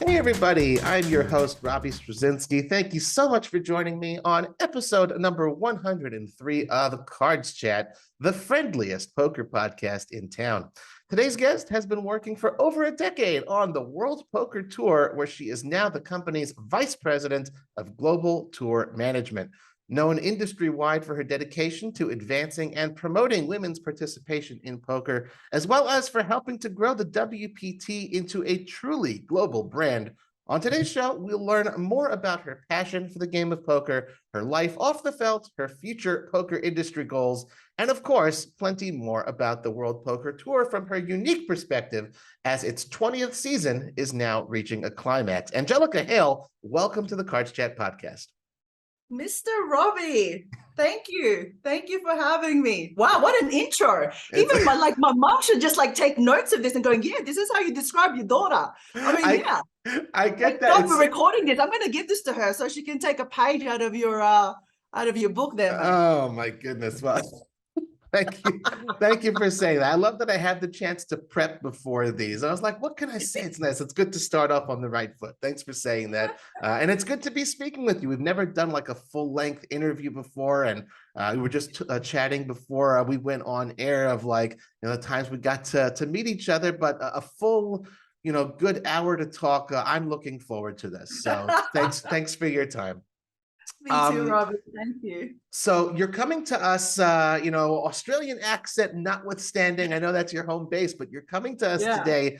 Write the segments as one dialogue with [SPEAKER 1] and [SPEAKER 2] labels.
[SPEAKER 1] Hey everybody, I'm your host, Robbie Straczynski. Thank you so much for joining me on episode number 103 of CardsChat, the friendliest poker podcast in town. Today's guest has been working for over a decade on the World Poker Tour, where she is now the company's vice president of global tour management. Known industry-wide for her dedication to advancing and promoting women's participation in poker, as well as for helping to grow the WPT into a truly global brand. On today's show, we'll learn more about her passion for the game of poker, her life off the felt, her future poker industry goals, and of course, plenty more about the World Poker Tour from her unique perspective as its 20th season is now reaching a climax. Angelica Hael, welcome to the CardsChat Podcast.
[SPEAKER 2] Mr. Robbie, thank you. Thank you for having me. Wow, what an intro. Even my mom should just take notes of this and going, yeah, this is how you describe your daughter.
[SPEAKER 1] I get that.
[SPEAKER 2] We're recording this. I'm going to give this to her so she can take a page out of your book there, man.
[SPEAKER 1] Oh my goodness. Well, thank you. Thank you for saying that. I love that I had the chance to prep before these. I was like, what can I say? It's nice. It's good to start off on the right foot. Thanks for saying that. And it's good to be speaking with you. We've never done a full length interview before. And we were just chatting before we went on air of the times we got to meet each other, but a full, good hour to talk. I'm looking forward to this. So thanks for your time.
[SPEAKER 2] Me too, Robert. Thank you.
[SPEAKER 1] So you're coming to us, Australian accent notwithstanding. I know that's your home base, but you're coming to us today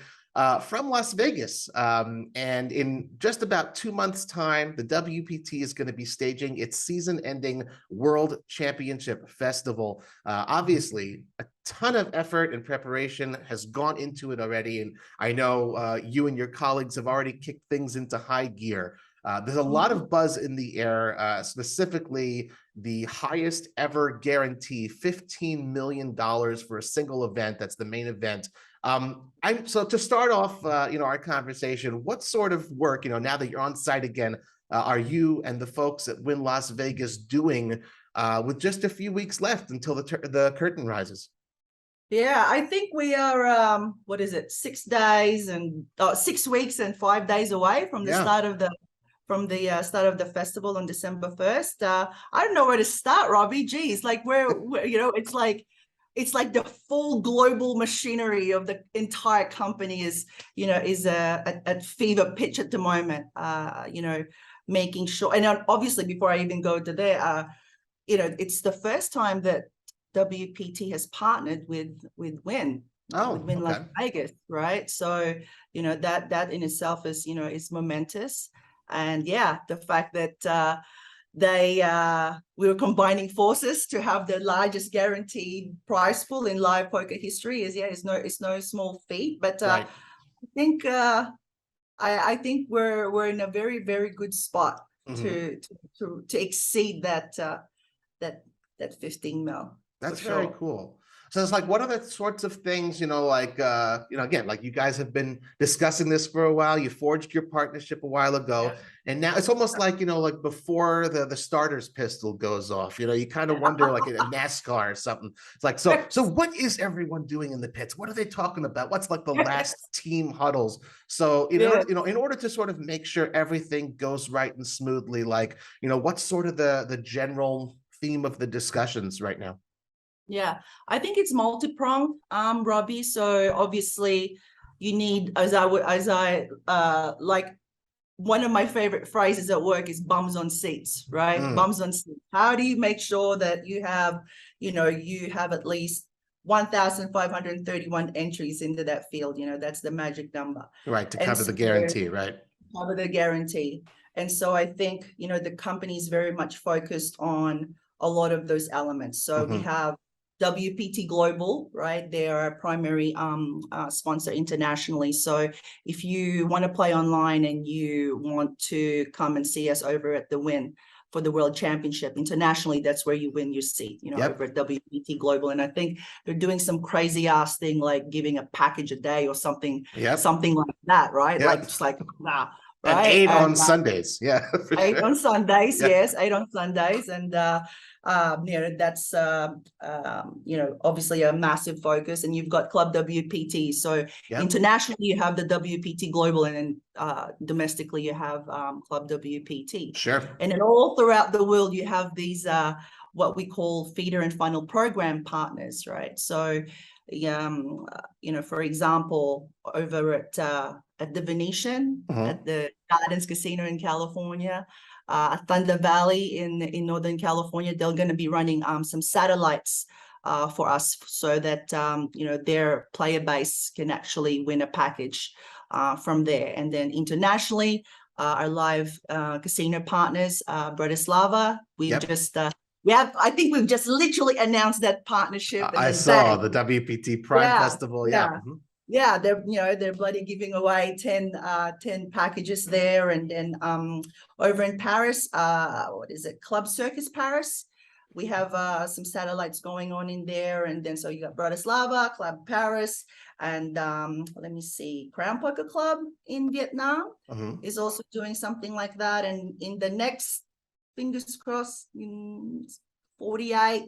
[SPEAKER 1] from Las Vegas. And in just about 2 months' time, the WPT is going to be staging its season-ending World Championship Festival. Obviously, a ton of effort and preparation has gone into it already. And I know you and your colleagues have already kicked things into high gear. There's a lot of buzz in the air, specifically the highest ever guarantee, $15 million for a single event. That's the main event. So to start off, our conversation, what sort of work, now that you're on site again, are you and the folks at Wynn Las Vegas doing with just a few weeks left until the curtain rises?
[SPEAKER 2] Yeah, I think we are, 6 weeks and 5 days away from the start of the festival on December 1st. I don't know where to start, Robbie. Geez, it's like the full global machinery of the entire company is at fever pitch at the moment. Making sure, and obviously before I even go to there, it's the first time that WPT has partnered with Wynn. Wynn Las Vegas, right? So that in itself is momentous. And the fact that we were combining forces to have the largest guaranteed prize pool in live poker history is no small feat. But right. I think we're in a very, very good spot to exceed that 15 mil.
[SPEAKER 1] That's very cool. So it's what are the sorts of things, again, you guys have been discussing this for a while. You forged your partnership a while ago. And now it's almost before the starter's pistol goes off, you kind of wonder in NASCAR or something. It's so what is everyone doing in the pits? What are they talking about? What's the last team huddles? So, in order to sort of make sure everything goes right and smoothly, what's sort of the general theme of the discussions right now?
[SPEAKER 2] Yeah, I think it's multi-pronged, Robbie. So obviously you need, one of my favorite phrases at work is bums on seats, right? Bums on seats. How do you make sure that you have at least 1,531 entries into that field? That's the magic number.
[SPEAKER 1] Right, to cover the guarantee, right?
[SPEAKER 2] Cover the guarantee. And so I think, the company is very much focused on a lot of those elements. So we have Wpt Global, right? They are a primary sponsor internationally. So if you want to play online and you want to come and see us over at the Wynn for the World Championship internationally, that's where you win your seat, over at Wpt Global. And I think they're doing some crazy ass thing like giving a package a day or something like that, right? Yep.
[SPEAKER 1] And
[SPEAKER 2] right?
[SPEAKER 1] 8
[SPEAKER 2] And
[SPEAKER 1] on Sundays. Yeah, for
[SPEAKER 2] 8
[SPEAKER 1] sure.
[SPEAKER 2] on Sundays,
[SPEAKER 1] Yeah.
[SPEAKER 2] yes, 8 on Sundays. And that's obviously a massive focus. And you've got Club WPT. So
[SPEAKER 1] Yeah.
[SPEAKER 2] internationally you have the Wpt Global, and then domestically you have Club WPT.
[SPEAKER 1] Sure.
[SPEAKER 2] And then all throughout the world you have these what we call feeder and funnel program partners, right? So for example, over at the Venetian, at the Gardens Casino in California, Thunder Valley in Northern California, they're going to be running some satellites for us, so that their player base can actually win a package from there. And then internationally, our live casino partners, Bratislava, we've just I think we've just literally announced that partnership. And
[SPEAKER 1] I
[SPEAKER 2] then
[SPEAKER 1] saw
[SPEAKER 2] bang.
[SPEAKER 1] the WPT Prime Festival. Yeah.
[SPEAKER 2] Yeah, they're bloody giving away 10 packages there. And then over in Paris, what is it, Club Circus Paris, we have some satellites going on in there. And then so you got Bratislava, Club Paris, and let me see, Crown Poker Club in Vietnam is also doing something like that. And in the next, fingers crossed, in 48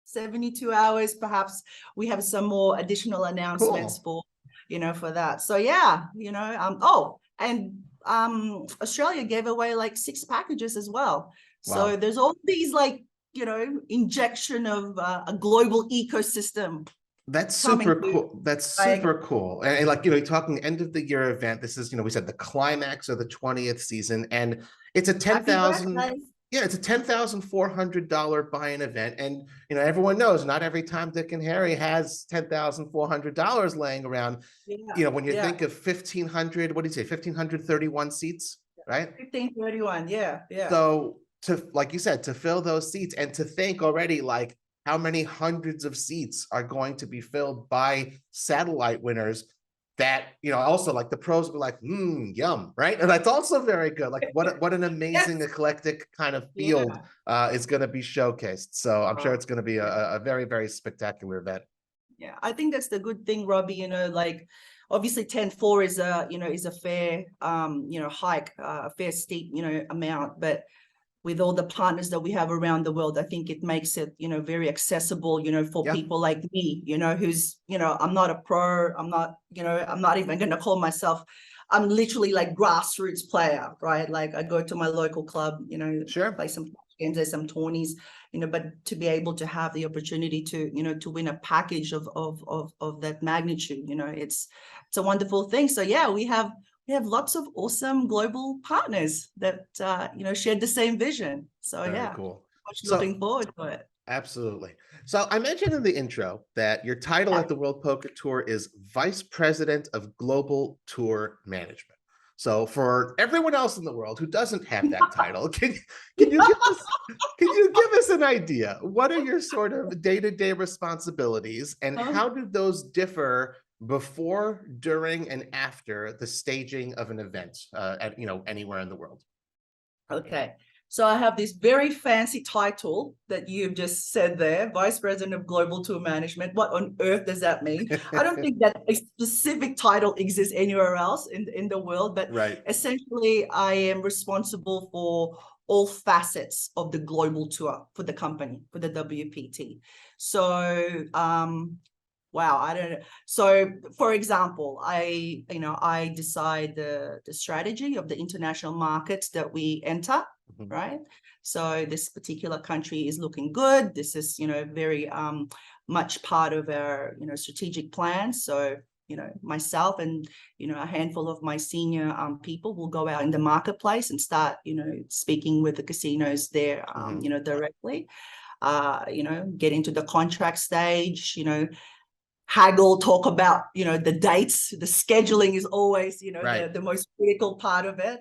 [SPEAKER 2] 72 hours, perhaps we have some more additional announcements for that. So Australia gave away like 6 packages as well. So there's all these injection of a global ecosystem.
[SPEAKER 1] That's super cool. That's super cool. And talking end of the year event, this is, we said the climax of the 20th season, and it's a it's a $10,400 buy-in event. And, everyone knows not every Tom, Dick, and Harry has $10,400 laying around. When you think of 1,500, what do you say, 1,531 seats, right?
[SPEAKER 2] 1,531, yeah.
[SPEAKER 1] So like you said, to fill those seats, and to think already how many hundreds of seats are going to be filled by satellite winners, that also the pros were yum, right? And that's also very good. What an amazing eclectic kind of field is going to be showcased. So I'm sure it's going to be a very, very spectacular event.
[SPEAKER 2] Yeah, I think that's the good thing, Robbie. Obviously 10.4 is a fair hike, a fair steep amount, but with all the partners that we have around the world, I think it makes it, very accessible, for people like me, who's, I'm not a pro, I'm not even going to call myself, I'm literally grassroots player, right? I go to my local club, play some games, there's some tourneys, but to be able to have the opportunity to, to win a package of that magnitude, it's a wonderful thing. So yeah, we have lots of awesome global partners that shared the same vision. So very
[SPEAKER 1] cool.
[SPEAKER 2] Looking forward to it.
[SPEAKER 1] Absolutely. So I mentioned in the intro that your title at the World Poker Tour is Vice President of Global Tour Management. So for everyone else in the world who doesn't have that title, can you give us an idea? What are your sort of day-to-day responsibilities, and how do those differ before, during, and after the staging of an event anywhere in the world?
[SPEAKER 2] Okay. So I have this very fancy title that you've just said there, Vice President of Global Tour Management. What on earth does that mean? I don't think that a specific title exists anywhere else in the world, but essentially I am responsible for all facets of the global tour for the company, for the WPT. So, wow, I don't know. So, for example, I decide the strategy of the international markets that we enter, right? So this particular country is looking good. This is, very much part of our, strategic plan. So, myself and, a handful of my senior people will go out in the marketplace and start, speaking with the casinos there, directly, get into the contract stage, haggle, talk about, the dates. The scheduling is always, the most critical part of it.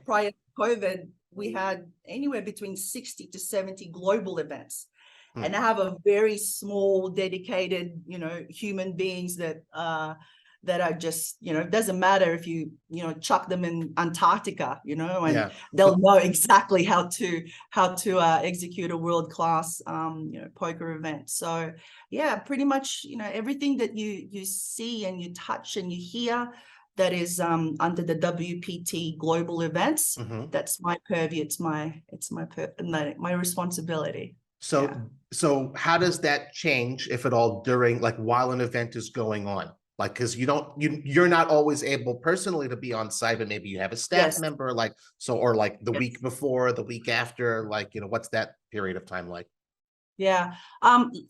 [SPEAKER 2] Prior to COVID, we had anywhere between 60 to 70 global events. And I have a very small, dedicated, human beings that are just, it doesn't matter if you, chuck them in Antarctica, and they'll know exactly how to execute a world-class, poker event. So yeah, pretty much, everything that you see and you touch and you hear that is under the Wpt Global events.
[SPEAKER 1] Mhm.
[SPEAKER 2] That's my purview. It's my responsibility.
[SPEAKER 1] So,
[SPEAKER 2] Yeah.
[SPEAKER 1] so how does that change, if at all, during like while an event is going on? Like, because you're not always able personally to be on site, but maybe you have a staff
[SPEAKER 2] Yes.
[SPEAKER 1] member, like so, or like the
[SPEAKER 2] Yes.
[SPEAKER 1] week before, the week after, like, what's that period of time like?
[SPEAKER 2] Yeah.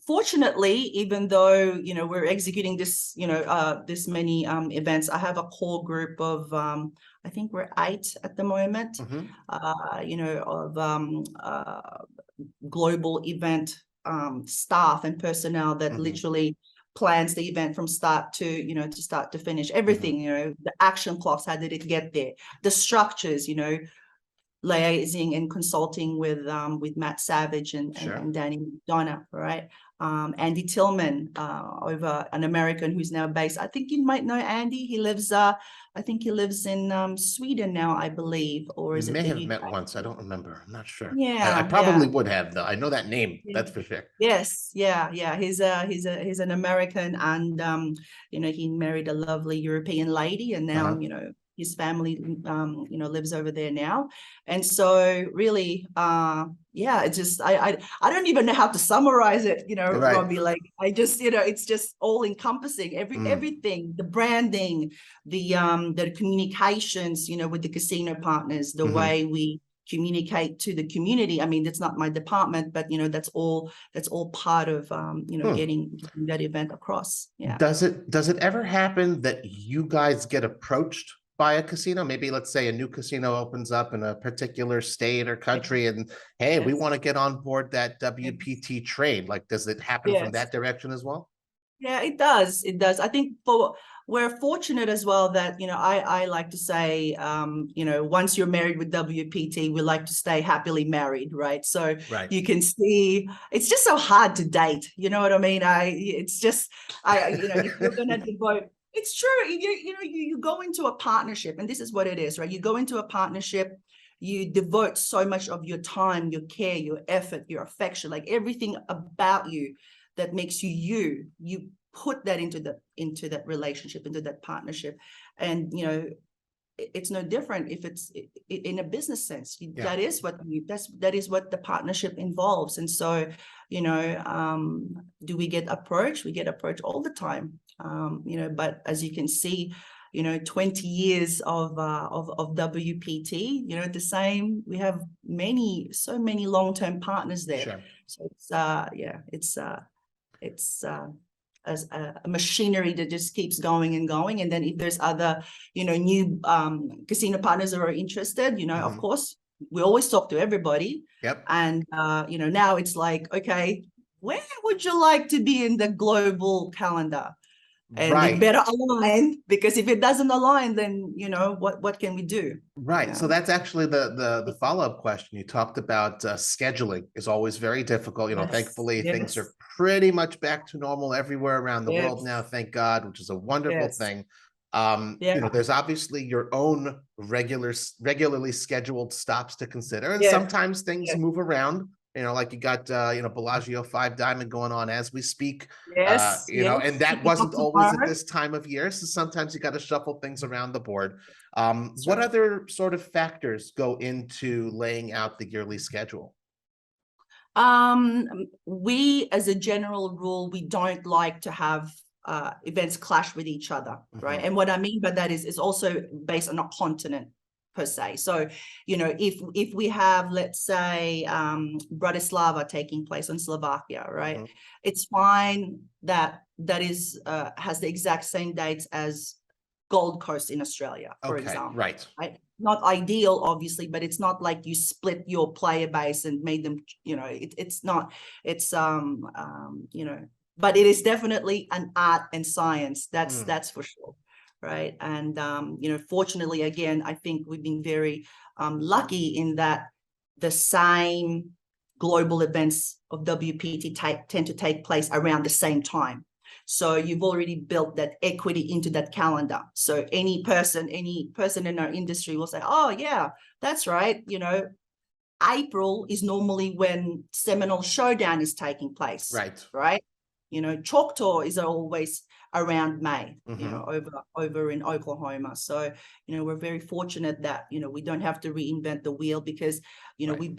[SPEAKER 2] Fortunately, even though, we're executing this, this many events, I have a core group of I think we're 8 at the moment,
[SPEAKER 1] Mhm.
[SPEAKER 2] of global event staff and personnel that
[SPEAKER 1] Mhm.
[SPEAKER 2] literally plans the event from start to finish.
[SPEAKER 1] Mhm.
[SPEAKER 2] Everything, the action clocks, how did it get there? The structures, liaising and consulting with Matt Savage and
[SPEAKER 1] Sure.
[SPEAKER 2] Danny McDonough, right? Andy Tillman, over an American who's now based. I think you might know Andy. He lives, I think he lives in Sweden now, I believe, or
[SPEAKER 1] We
[SPEAKER 2] is it
[SPEAKER 1] may
[SPEAKER 2] the
[SPEAKER 1] have
[SPEAKER 2] UK?
[SPEAKER 1] met once. I don't remember. I'm not sure. I
[SPEAKER 2] Yeah, yeah.
[SPEAKER 1] probably would have though. I know that name.
[SPEAKER 2] Yeah.
[SPEAKER 1] That's for sure.
[SPEAKER 2] Yes, yeah. He's an American, and he married a lovely European lady, and now his family lives over there now. And so really, it's just I don't even know how to summarize it,
[SPEAKER 1] Right.
[SPEAKER 2] Robbie. Like, I just, it's just all encompassing, everything, the branding, the communications, with the casino partners, the way we communicate to the community. I mean, that's not my department, but that's all part of getting that event across. Yeah.
[SPEAKER 1] Does it ever happen that you guys get approached by a casino? Maybe let's say a new casino opens up in a particular state or country, and hey, we
[SPEAKER 2] Yes.
[SPEAKER 1] want to get on board that WPT train. Like, does it happen from
[SPEAKER 2] Yes.
[SPEAKER 1] that direction as well?
[SPEAKER 2] Yeah, it does. It does. I think we're fortunate as well that, I like to say, once you're married with WPT, we like to stay happily married, right? So
[SPEAKER 1] Right.
[SPEAKER 2] you can see, it's just so hard to date. You know what I mean? If you're going to devote, it's true. You go into a partnership, and this is what it is, right? You go into a partnership, you devote so much of your time, your care, your effort, your affection, like everything about you that makes you put that into that relationship, into that partnership. And it's no different if it's in a business sense. That is what the partnership involves. And so do we get approached? We get approached all the time. But as you can see, 20 years of WPT, the same, we have so many long-term partners there.
[SPEAKER 1] Sure.
[SPEAKER 2] So it's as a machinery that just keeps going and going. And then if there's other, new casino partners that are interested, of course, we always talk to everybody.
[SPEAKER 1] Yep.
[SPEAKER 2] And, now it's like, okay, where would you like to be in the global calendar? And it better align, because if it doesn't align, then what can we do?
[SPEAKER 1] Right. So that's actually the follow-up question. You talked about scheduling is always very difficult. Thankfully things are pretty much back to normal everywhere around the world now, thank God, which is a wonderful thing. There's obviously your own regularly scheduled stops to consider, and sometimes things move around. Like you got Bellagio 5 Diamond going on as we speak. And that wasn't always at this time of year, so sometimes you got to shuffle things around the board. What other sort of factors go into laying out the yearly schedule?
[SPEAKER 2] We, as a general rule, we don't like to have events clash with each other, right? And what I mean by that is also based on a continent per se. So, if we have, let's say, Bratislava taking place in Slovakia, right? It's fine that is has the exact same dates as Gold Coast in Australia, for example. Right. Not ideal, obviously, but it's not like you split your player base and made them, it's not, it's but it is definitely an art and science. That's for sure. Right. And, fortunately, again, I think we've been very lucky in that the same global events of WPT tend to take place around the same time. So you've already built that equity into that calendar. So any person in our industry will say, oh, yeah, that's right. April is normally when Seminole Showdown is taking place. Right. Choctaw is always around May,
[SPEAKER 1] Mm-hmm.
[SPEAKER 2] over in Oklahoma. So, we're very fortunate that, we don't have to reinvent the wheel because,
[SPEAKER 1] Right.
[SPEAKER 2] we've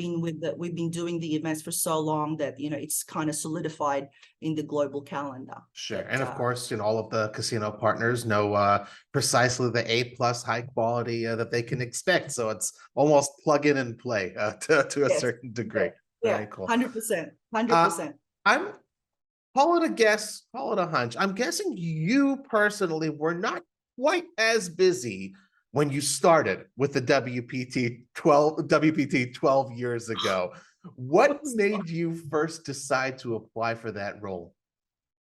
[SPEAKER 2] been doing the events for so long that, it's kind of solidified in the global calendar.
[SPEAKER 1] Sure.
[SPEAKER 2] But,
[SPEAKER 1] And of course, all of the casino partners know precisely the A+ high quality that they can expect. So it's almost plug in and play to a
[SPEAKER 2] yes,
[SPEAKER 1] certain degree.
[SPEAKER 2] yeah,
[SPEAKER 1] Very cool.
[SPEAKER 2] 100%, 100%.
[SPEAKER 1] I'm call it a guess, call it a hunch. I'm guessing you personally were not quite as busy when you started with the WPT 12 years ago. What made you first decide to apply for that role?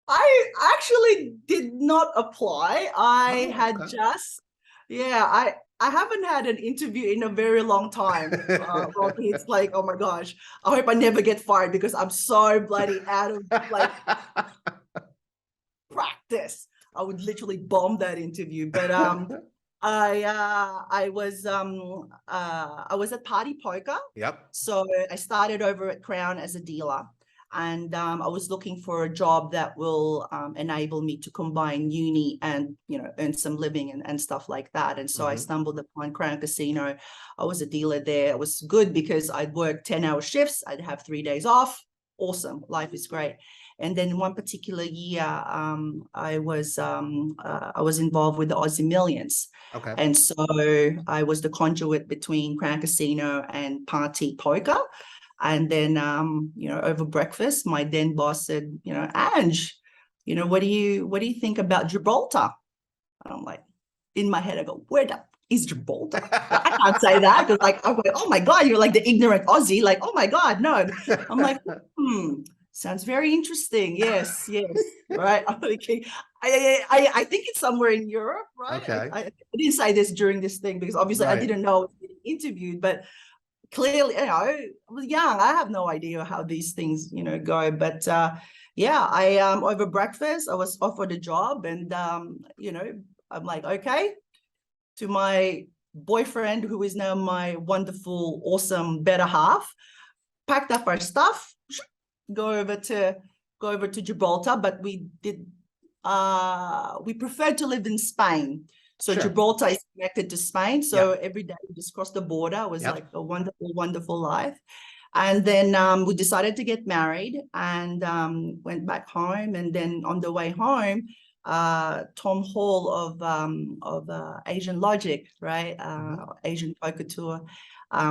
[SPEAKER 2] I actually did not apply. I
[SPEAKER 1] Oh,
[SPEAKER 2] had just, I haven't had an interview in a very long time. Robbie, it's like, oh my gosh, I hope I never get fired because I'm so bloody out of like practice. I would literally bomb that interview. But I was at Party Poker.
[SPEAKER 1] Yep.
[SPEAKER 2] So I started over at Crown as a dealer. And I was looking for a job that will enable me to combine uni and, earn some living and stuff like that. And so I stumbled upon Crown Casino. I was a dealer there. It was good because I'd work 10-hour shifts. I'd have 3 days off. Awesome. Life is great. And then one particular year, I was involved with the Aussie Millions.
[SPEAKER 1] Okay.
[SPEAKER 2] And so I was the conduit between Crown Casino and Party Poker. And then, over breakfast, my then boss said, Ange, what do you think about Gibraltar? And I'm like, in my head, I go, where the is Gibraltar? I can't say that because I'm like, oh my God, you're like the ignorant Aussie. Like, oh my God, no. I'm like, sounds very interesting. Yes, right. I'm thinking, I think it's somewhere in Europe, right?
[SPEAKER 1] Okay.
[SPEAKER 2] I didn't say this during this thing because obviously I didn't know I was getting interviewed, but clearly, I was young. I have no idea how these things, go. But I over breakfast, I was offered a job, and I'm like, okay, to my boyfriend, who is now my wonderful, awesome, better half, packed up our stuff, go over to Gibraltar, but we preferred to live in Spain. So
[SPEAKER 1] Sure.
[SPEAKER 2] Gibraltar is connected to Spain. So every day we just crossed the border. It was like a wonderful, wonderful life. And then we decided to get married and went back home. And then on the way home, Tom Hall of Asian Logic, right? Asian Poker Tour,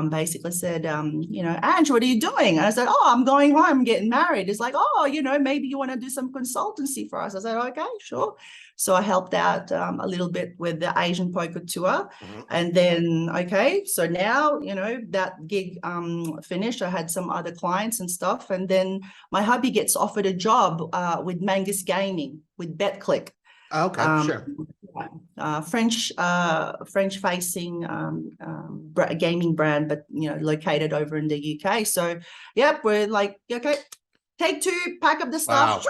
[SPEAKER 2] basically said, Ange, what are you doing? And I said, oh, I'm going home, I'm getting married. It's like, oh, maybe you want to do some consultancy for us. I said, okay, sure. So I helped out a little bit with the Asian Poker Tour. And then, okay, so now, that gig finished. I had some other clients and stuff. And then my hubby gets offered a job with Mangus Gaming, with BetClick.
[SPEAKER 1] Okay, sure.
[SPEAKER 2] French-facing gaming brand, but located over in the UK. So, we're like, okay, take two, pack up the stuff,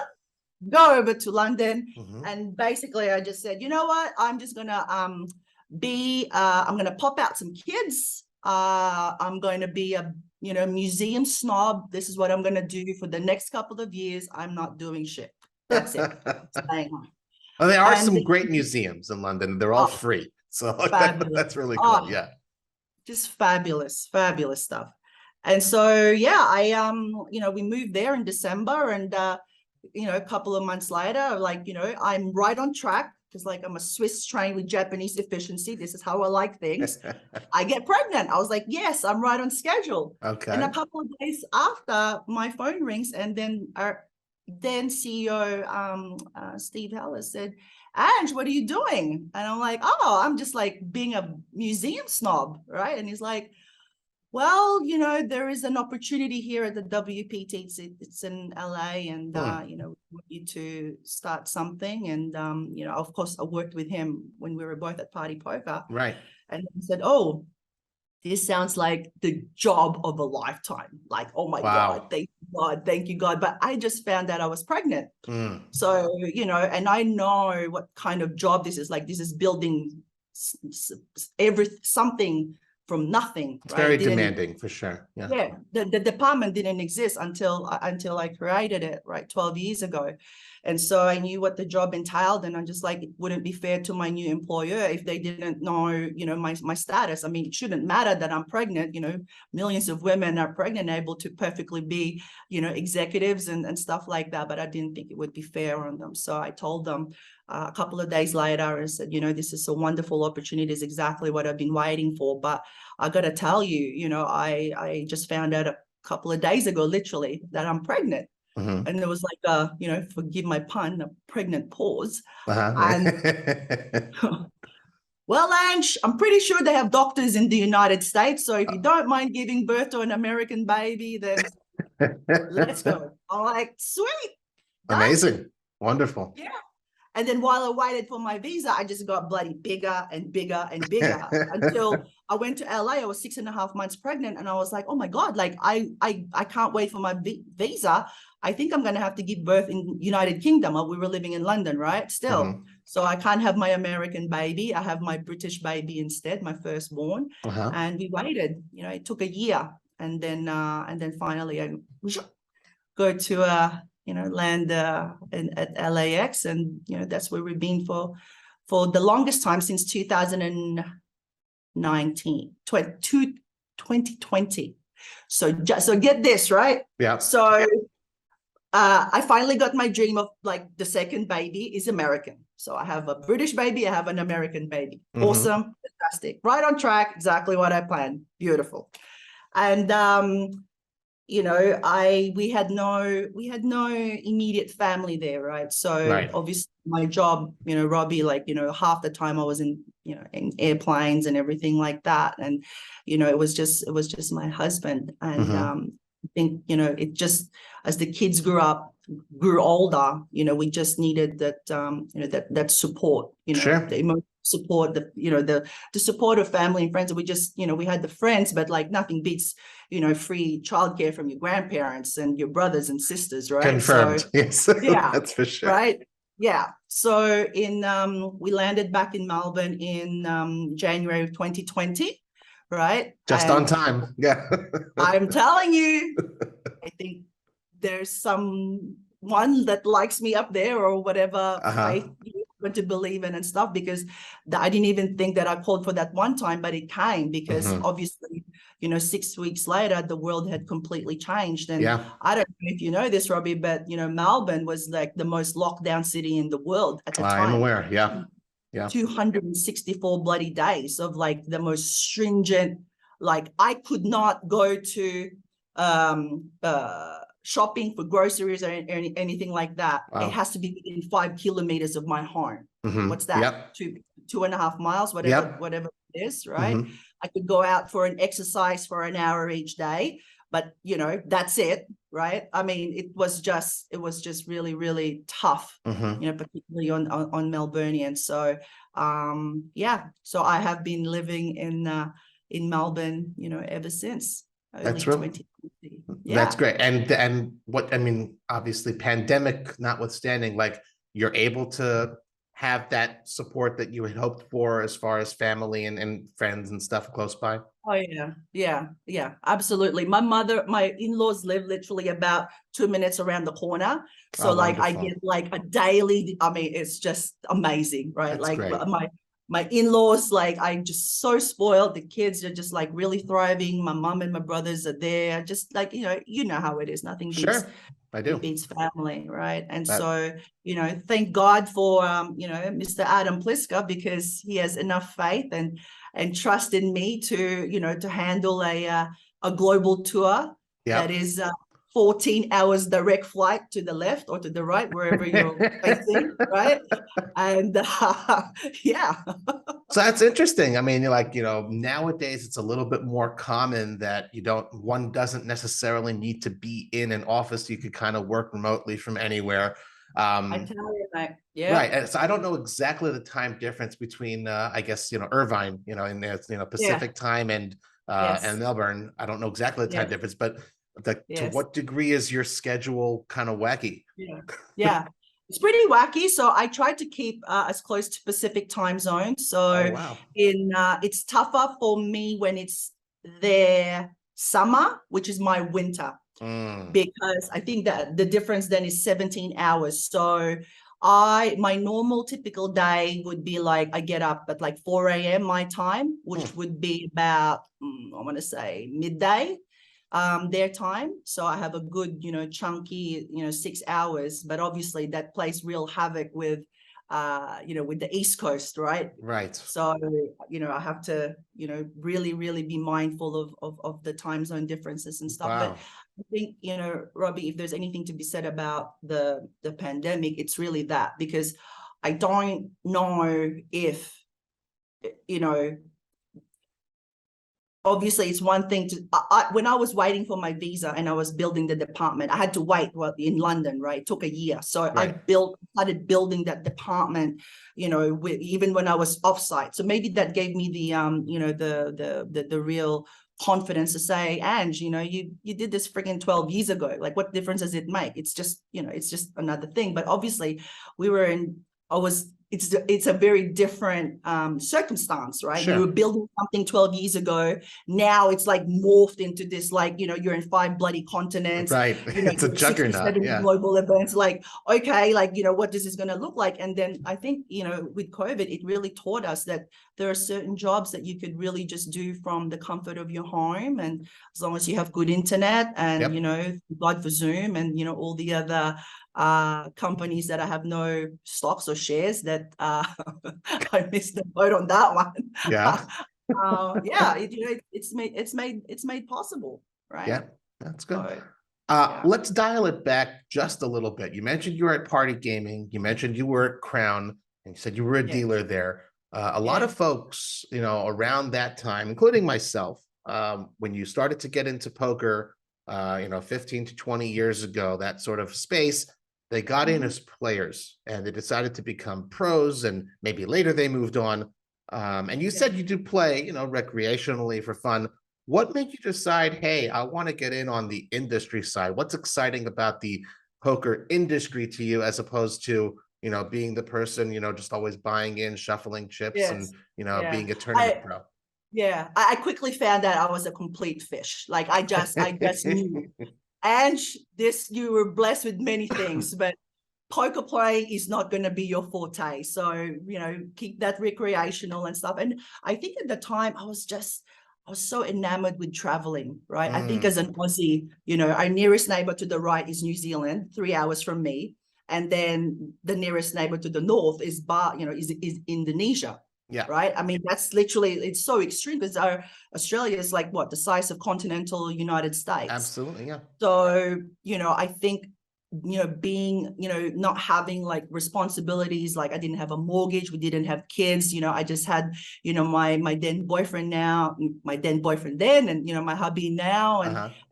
[SPEAKER 2] go over to London, and basically, I just said, you know what, I'm just gonna I'm gonna pop out some kids. I'm going to be a museum snob. This is what I'm gonna do for the next couple of years. I'm not doing shit. That's it. Staying home.
[SPEAKER 1] Well, there are some great museums in London. They're all free. So that's really cool. Yeah.
[SPEAKER 2] Just fabulous stuff. And so, we moved there in December, and, a couple of months later, I'm right on track because I'm a Swiss trained with Japanese efficiency. This is how I like things. I get pregnant. I was like, yes, I'm right on schedule.
[SPEAKER 1] Okay.
[SPEAKER 2] And a couple of days after, my phone rings, and then our then CEO Steve Heller said, Ange, what are you doing? And I'm like, oh, I'm just being a museum snob, right? And he's like, well, there is an opportunity here at the WPT. It's in LA, and we want you to start something. And of course, I worked with him when we were both at Party Poker.
[SPEAKER 1] Right.
[SPEAKER 2] And he said, oh, this sounds like the job of a lifetime. Like, oh my God, thank you, God. But I just found out I was pregnant. So, and I know what kind of job this is. This is building something from nothing.
[SPEAKER 1] It's
[SPEAKER 2] right?
[SPEAKER 1] very demanding for sure. Yeah.
[SPEAKER 2] Yeah, the department didn't exist until I created it, right, 12 years ago. And so I knew what the job entailed, and I'm just like, it wouldn't be fair to my new employer if they didn't know, you know, my status. I mean, it shouldn't matter that I'm pregnant. You know, millions of women are pregnant, able to perfectly be, you know, executives and stuff like that. But I didn't think it would be fair on them. So I told them a couple of days later and said, you know, this is a wonderful opportunity. It's exactly what I've been waiting for. But I got to tell you, you know, I just found out a couple of days ago, literally, that I'm pregnant.
[SPEAKER 1] Mm-hmm.
[SPEAKER 2] And there was like you know, forgive my pun, a pregnant pause.
[SPEAKER 1] Uh-huh.
[SPEAKER 2] And well, Ange, I'm pretty sure they have doctors in the United States. So if you don't mind giving birth to an American baby, then let's go. I'm like, sweet. Done.
[SPEAKER 1] Amazing. Wonderful.
[SPEAKER 2] Yeah. And then while I waited for my visa, I just got bloody bigger and bigger and bigger until I went to LA. I was 6.5 months pregnant, and I was like, oh my God, like I can't wait for my visa. I think I'm going to have to give birth in United Kingdom. We were living in London, right? Still.
[SPEAKER 1] Mm-hmm.
[SPEAKER 2] So I can't have my American baby. I have my British baby instead, my firstborn.
[SPEAKER 1] Uh-huh.
[SPEAKER 2] And we waited, you know, it took a year. And then finally I go to you know, land at LAX, and you know, that's where we've been for the longest time, since 2020. So get this, right?
[SPEAKER 1] Yeah.
[SPEAKER 2] So I finally got my dream of, like, the second baby is American. So I have a British baby, I have an American baby.
[SPEAKER 1] Mm-hmm.
[SPEAKER 2] Awesome, fantastic, right on track, exactly what I planned. Beautiful. And you know, we had no immediate family there, right? So
[SPEAKER 1] Right.
[SPEAKER 2] obviously my job, you know, Robbie, like, you know, half the time I was in, you know, in airplanes and everything like that. And, you know, it was just my husband. And
[SPEAKER 1] Mm-hmm.
[SPEAKER 2] I think, you know, it just, as the kids grew older, you know, we just needed that, you know, that support, you know,
[SPEAKER 1] Sure.
[SPEAKER 2] the emotional support, the support of family and friends. And we just, you know, we had the friends, but like nothing beats, you know, free childcare from your grandparents and your brothers and sisters, right?
[SPEAKER 1] Confirmed.
[SPEAKER 2] So,
[SPEAKER 1] yes.
[SPEAKER 2] yeah,
[SPEAKER 1] That's for sure.
[SPEAKER 2] right. Yeah. So we landed back in Melbourne in January of 2020, right?
[SPEAKER 1] Just on time. Yeah.
[SPEAKER 2] I'm telling you, I think there's someone that likes me up there, or whatever faith you want to believe in and stuff, because I didn't even think that I called for that one time, but it came because obviously, you know, 6 weeks later, the world had completely changed. And I don't know if you know this, Robbie, but, you know, Melbourne was like the most locked down city in the world at the time.
[SPEAKER 1] I'm aware. Yeah. Yeah.
[SPEAKER 2] 264 bloody days of like the most stringent, like I could not go to shopping for groceries or anything like that. Wow. It has to be within 5 kilometers of my home. What's that?
[SPEAKER 1] Yep.
[SPEAKER 2] 2.5 miles, whatever it is, right? I could go out for an exercise for an hour each day, but you know, that's it, right? I mean, it was just really, really tough, you know, particularly on Melburnians. So so I have been living in Melbourne, you know, ever since.
[SPEAKER 1] That's really 2020. That's great. And what I mean, obviously, pandemic notwithstanding, like you're able to have that support that you had hoped for as far as family and friends and stuff close by.
[SPEAKER 2] Oh yeah, absolutely. My in-laws live literally about 2 minutes around the corner. So like wonderful. I get like a daily, I mean, it's just amazing, right? That's like great. My in-laws, like I'm just so spoiled. The kids are just like really thriving. My mom and my brothers are there. Just like, you know how it is. Nothing beats, I do. Beats family, right? And so, you know, thank God for, you know, Mr. Adam Pliska, because he has enough faith and trust in me to, you know, to handle a global tour that is 14 hours direct flight to the left or to the right, wherever you're facing, right? And
[SPEAKER 1] So that's interesting. I mean, you're like, you know, nowadays it's a little bit more common that one doesn't necessarily need to be in an office. You could kind of work remotely from anywhere.
[SPEAKER 2] I tell you, like,
[SPEAKER 1] right. And so I don't know exactly the time difference between, I guess, you know, Irvine, you know, in the, you know, Pacific time and Melbourne. I don't know exactly the time difference, but to what degree is your schedule kind of wacky?
[SPEAKER 2] Yeah. It's pretty wacky. So I tried to keep as close to Pacific time zone. So
[SPEAKER 1] wow.
[SPEAKER 2] it's tougher for me when it's their summer, which is my winter, because I think that the difference then is 17 hours. So my normal typical day would be like, I get up at like 4 a.m. my time, which would be about, I want to say midday their time. So I have a good, chunky, 6 hours, but obviously that plays real havoc with, with the East Coast, right?
[SPEAKER 1] Right.
[SPEAKER 2] So, I have to, really, really be mindful of the time zone differences and stuff.
[SPEAKER 1] Wow.
[SPEAKER 2] But I think, Robbie, if there's anything to be said about the pandemic, it's really that, because I don't know if, obviously it's one thing to, when I was waiting for my visa and I was building the department, I had to wait in London, right? It took a year. So
[SPEAKER 1] Right.
[SPEAKER 2] I started building that department, even when I was offsite. So maybe that gave me the, the real confidence to say, Ange, you did this friggin' 12 years ago. Like, what difference does it make? It's just, it's just another thing. But obviously it's a very different circumstance, right?
[SPEAKER 1] Sure.
[SPEAKER 2] You were building something 12 years ago. Now it's like morphed into this, like, you're in 5 bloody continents.
[SPEAKER 1] Right. It's a juggernaut. Yeah.
[SPEAKER 2] Global events. Like, okay, like, what this is going to look like. And then I think, with COVID, it really taught us that there are certain jobs that you could really just do from the comfort of your home. And as long as you have good internet and, God for Zoom and, all the other companies that I have no stocks or shares that I missed the boat on that one.
[SPEAKER 1] Yeah.
[SPEAKER 2] It's made possible, right?
[SPEAKER 1] Yeah, that's good.
[SPEAKER 2] So, yeah.
[SPEAKER 1] Let's dial it back just a little bit. You mentioned you were at Party Gaming. You mentioned you were at Crown, and you said you were a dealer there. A lot of folks, around that time, including myself, when you started to get into poker, 15 to 20 years ago, that sort of space, they got in as players and they decided to become pros, and maybe later they moved on. And you said you do play, recreationally for fun. What made you decide, hey, I want to get in on the industry side? What's exciting about the poker industry to you, as opposed to, being the person, just always buying in, shuffling chips and, being a tournament pro?
[SPEAKER 2] Yeah, I quickly found out I was a complete fish. Like, I just knew. And you were blessed with many things, but poker playing is not going to be your forte. So, keep that recreational and stuff. And I think at the time I was so enamored with traveling, right? I think as an Aussie, our nearest neighbor to the right is New Zealand, 3 hours from me. And then the nearest neighbor to the north is is Indonesia.
[SPEAKER 1] Yeah.
[SPEAKER 2] Right. I mean, that's literally, it's so extreme, because Australia is like the size of continental United States.
[SPEAKER 1] Absolutely. Yeah.
[SPEAKER 2] So, I think, being, not having like responsibilities, like I didn't have a mortgage, we didn't have kids, I just had, my then boyfriend then, and, my hubby now,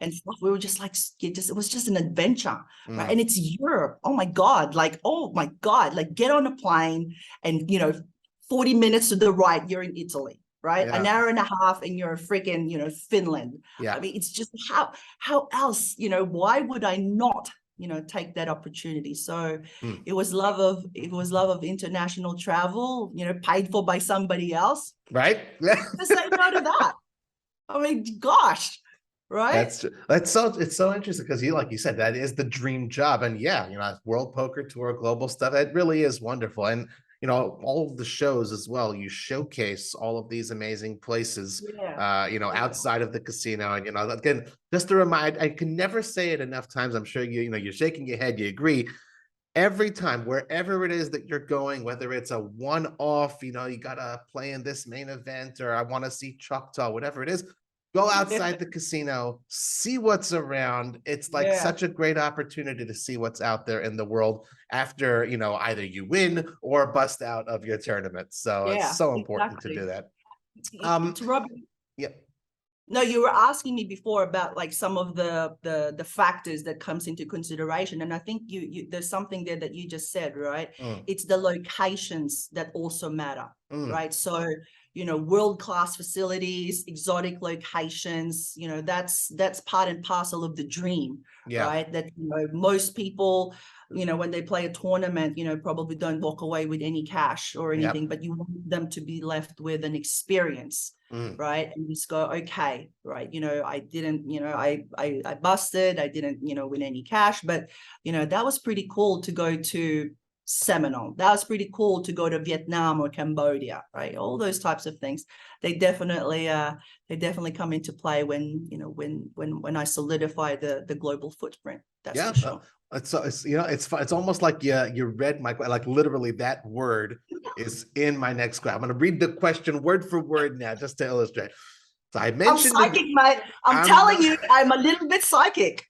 [SPEAKER 2] and stuff. We were just like, it was just an adventure, right? And it's Europe. Oh my God, like get on a plane and, 40 minutes to the right, you're in Italy, right?
[SPEAKER 1] Yeah.
[SPEAKER 2] An hour and a half and you're freaking, Finland.
[SPEAKER 1] Yeah.
[SPEAKER 2] I mean, it's just how else, why would I not, take that opportunity? So it was love of international travel, paid for by somebody else.
[SPEAKER 1] Right.
[SPEAKER 2] To say no to that. I mean, gosh. Right.
[SPEAKER 1] It's so interesting, because like you said, that is the dream job. And World Poker Tour, global stuff, it really is wonderful. And all of the shows as well, you showcase all of these amazing places, outside of the casino. And, again, just to remind, I can never say it enough times. I'm sure you're shaking your head, you agree. Every time, wherever it is that you're going, whether it's a one-off, you gotta play in this main event, or I want to see Choctaw, whatever it is, go outside the casino, see what's around. It's like such a great opportunity to see what's out there in the world after, either you win or bust out of your tournament. So it's so important to do that.
[SPEAKER 2] Yeah. No, you were asking me before about like some of the factors that comes into consideration. And I think there's something there that you just said, right? It's the locations that also matter, right? So, world-class facilities, exotic locations, that's part and parcel of the dream, right? That, most people when they play a tournament, probably don't walk away with any cash or anything, but you want them to be left with an experience, right? And just go, okay, right, I didn't, I busted, I didn't, win any cash, but that was pretty cool to go to Seminole. That was pretty cool to go to Vietnam or Cambodia, right? All those types of things. They definitely come into play when I solidify the global footprint. That's for sure.
[SPEAKER 1] It's almost like you read my, like, literally that word is in my next question. I'm going to read the question word for word now, just to illustrate. So I mentioned,
[SPEAKER 2] I'm psychic, mate. I'm telling you, I'm a little bit psychic.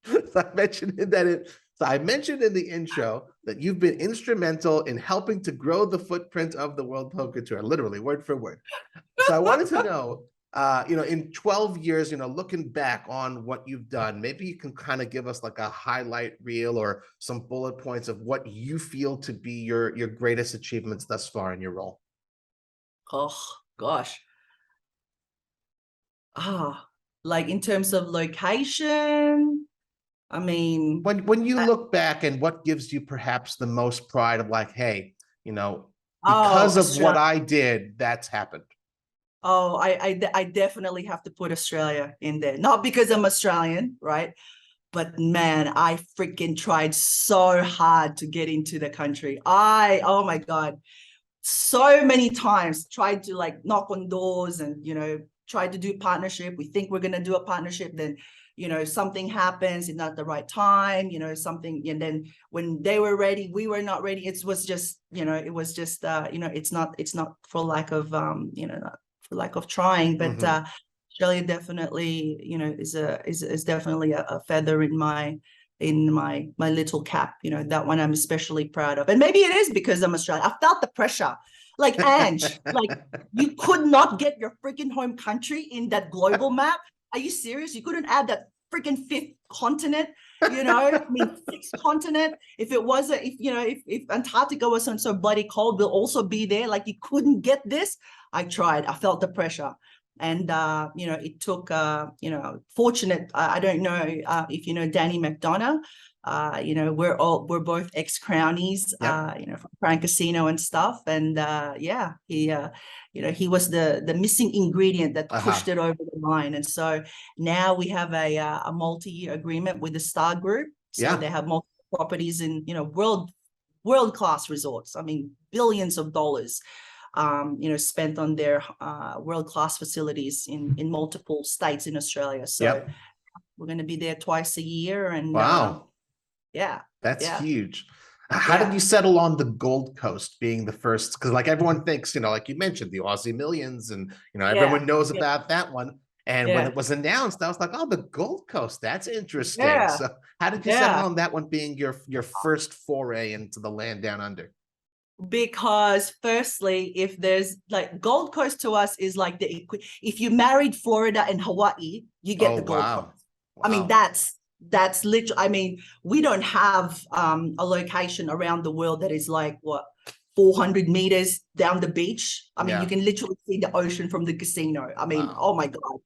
[SPEAKER 1] So I mentioned in the intro that you've been instrumental in helping to grow the footprint of the World Poker Tour, literally word for word. So I wanted to know, in 12 years, looking back on what you've done, maybe you can kind of give us like a highlight reel or some bullet points of what you feel to be your greatest achievements thus far in your role.
[SPEAKER 2] Oh, gosh. Like in terms of location, I mean,
[SPEAKER 1] when you look back, and what gives you perhaps the most pride of, like, hey, because of what I did, that's happened.
[SPEAKER 2] Oh, I definitely have to put Australia in there. Not because I'm Australian, right? But man, I freaking tried so hard to get into the country. Oh my God, so many times tried to like knock on doors and, tried to do partnership. We think we're going to do a partnership, then something happens, it's not the right time, something, and then when they were ready, we were not ready. It was just, it's not for lack of, not for lack of trying, but Australia definitely, is definitely a feather in my little cap. That one I'm especially proud of, and maybe it is because I'm Australian. I felt the pressure. Like, Ange, like, you could not get your freaking home country in that global map. Are you serious? You couldn't add that freaking fifth continent, I mean, sixth continent. If it was if Antarctica wasn't so bloody cold, we'll also be there. Like, you couldn't get this. I tried. I felt the pressure. And, it took, fortunate. I don't know if you know Danny McDonough. We're both ex-crownies, from Crown Casino and stuff. And he was the missing ingredient that pushed it over the line. And so now we have a multi-year agreement with the Star Group. So they have multiple properties in, world-class resorts. I mean, billions of dollars, spent on their world-class facilities in multiple states in Australia. So we're going to be there twice a year. And
[SPEAKER 1] wow. That's huge. How did you settle on the Gold Coast being the first? Because, like, everyone thinks, like you mentioned, the Aussie Millions, and everyone knows about that one. And when it was announced, I was like, oh, the Gold Coast, that's interesting. So how did you settle on that one being your first foray into the land down under?
[SPEAKER 2] Because firstly, if there's like Gold Coast to us is like if you married Florida and Hawaii, you get the Gold Coast. Wow. I mean, that's literally, I mean, we don't have a location around the world that is like 400 meters down the beach. I mean, you can literally see the ocean from the casino. I mean, oh my God.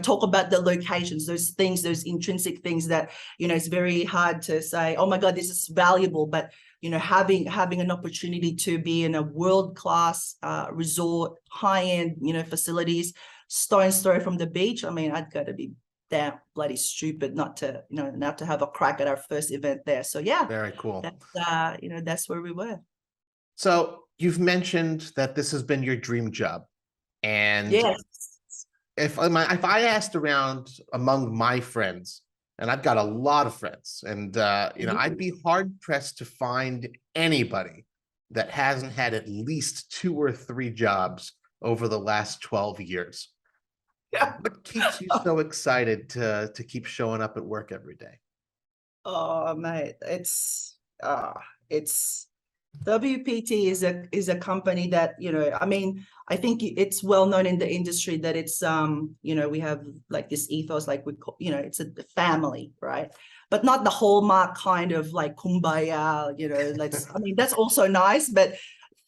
[SPEAKER 2] Talk about the locations, those things, those intrinsic things that, it's very hard to say, oh my God, this is valuable. But, having an opportunity to be in a world-class resort, high-end, facilities, stone's throw from the beach. I mean, I'd got to be damn bloody stupid not to have a crack at our first event there. So
[SPEAKER 1] very cool.
[SPEAKER 2] That's where we were.
[SPEAKER 1] So you've mentioned that this has been your dream job, and if I asked around among my friends, and I've got a lot of friends, and I'd be hard pressed to find anybody that hasn't had at least 2 or 3 jobs over the last 12 years. What keeps you so excited to keep showing up at work every day?
[SPEAKER 2] Oh, mate, it's WPT is a company that, I mean, I think it's well known in the industry that it's, we have like this ethos, like it's a family, right? But not the hallmark kind of like kumbaya, I mean, that's also nice, but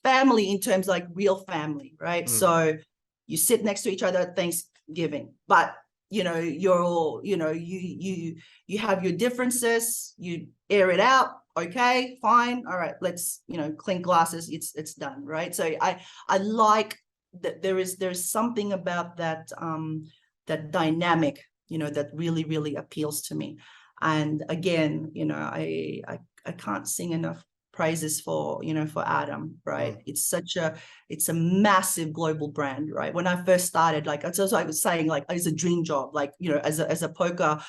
[SPEAKER 2] family in terms like real family, right? So you sit next to each other at Thanksgiving, but you have your differences, you air it out. Okay, fine. All right, let's, clink glasses. It's done, right? So I like that there's something about that that dynamic, that really, really appeals to me. And again, I can't sing enough praises for Adam, right? It's a massive global brand, right? When I first started, like as I was saying, like it's a dream job, like as a poker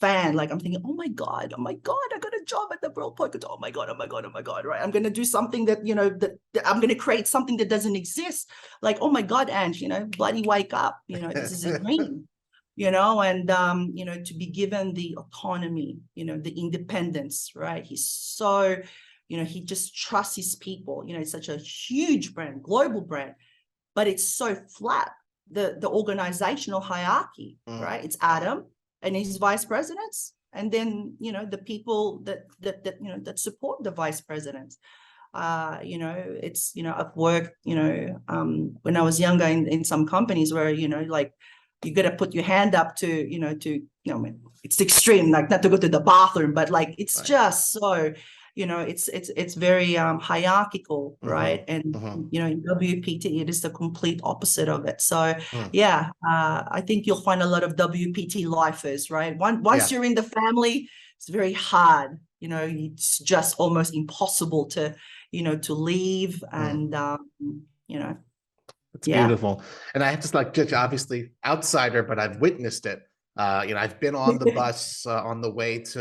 [SPEAKER 2] fan, like I'm thinking, oh my god, I got a job at the World Poker Tour. Oh my god, right? I'm gonna do something that that I'm gonna create something that doesn't exist. Like, oh my god, Ange, bloody wake up, this is a dream. And to be given the autonomy, the independence, right? He's so, he just trusts his people. It's such a huge brand, global brand, but it's so flat. The organizational hierarchy, right? It's Adam and his vice presidents, and then the people that support the vice presidents. It's I've worked when I was younger in some companies where like you got to put your hand up to it's extreme, like not to go to the bathroom, but like it's just so it's very hierarchical, right? And in WPT it is the complete opposite of it. So I think you'll find a lot of WPT lifers, right? Once you're in the family, it's very hard, it's just almost impossible to leave. And
[SPEAKER 1] it's beautiful. And I have to just obviously outsider, but I've witnessed it. I've been on the bus on the way to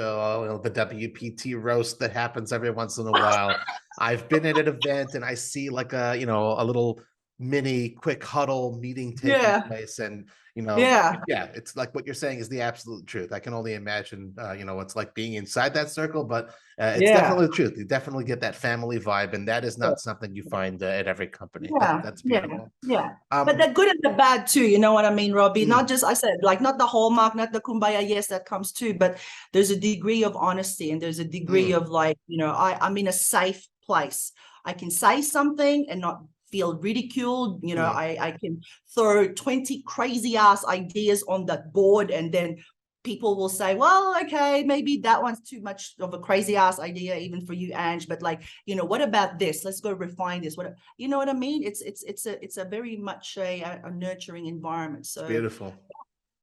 [SPEAKER 1] the WPT roast that happens every once in a while. I've been at an event and I see like a little mini quick huddle meeting taking place, and it's like what you're saying is the absolute truth. I can only imagine it's like being inside that circle, but it's definitely the truth. You definitely get that family vibe, and that is not something you find at every company. That's beautiful.
[SPEAKER 2] But the good and the bad too, you know what I mean, Robbie? Not just, I said, like, not the hallmark, not the kumbaya, yes, that comes too, but there's a degree of honesty, and there's a degree of like, I'm in a safe place. I can say something and not feel ridiculed. I can throw 20 crazy ass ideas on that board, and then people will say, well, okay, maybe that one's too much of a crazy ass idea even for you, Ange, but like, what about this? Let's go refine this. What, you know what I mean? It's a very much a nurturing environment. So
[SPEAKER 1] it's beautiful.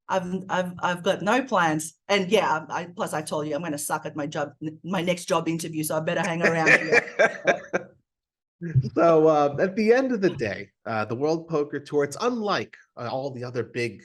[SPEAKER 2] I've got no plans, and plus I told you I'm going to suck at my next job interview, so I better hang around here.
[SPEAKER 1] So at the end of the day, the World Poker Tour, it's unlike all the other big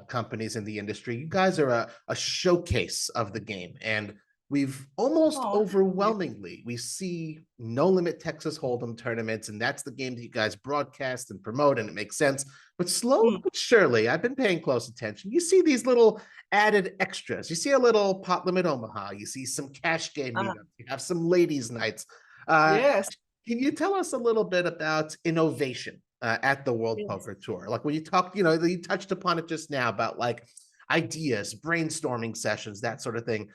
[SPEAKER 1] companies in the industry. You guys are a showcase of the game, and we've almost overwhelmingly, we see No Limit Texas Hold'em tournaments, and that's the game that you guys broadcast and promote, and it makes sense. But slowly but surely, I've been paying close attention. You see these little added extras. You see a little Pot Limit Omaha. You see some cash game meetups. You have some ladies' nights.
[SPEAKER 2] Yes.
[SPEAKER 1] Can you tell us a little bit about innovation at the World Poker Tour? Like when you talked, you touched upon it just now about like ideas, brainstorming sessions, that sort of thing.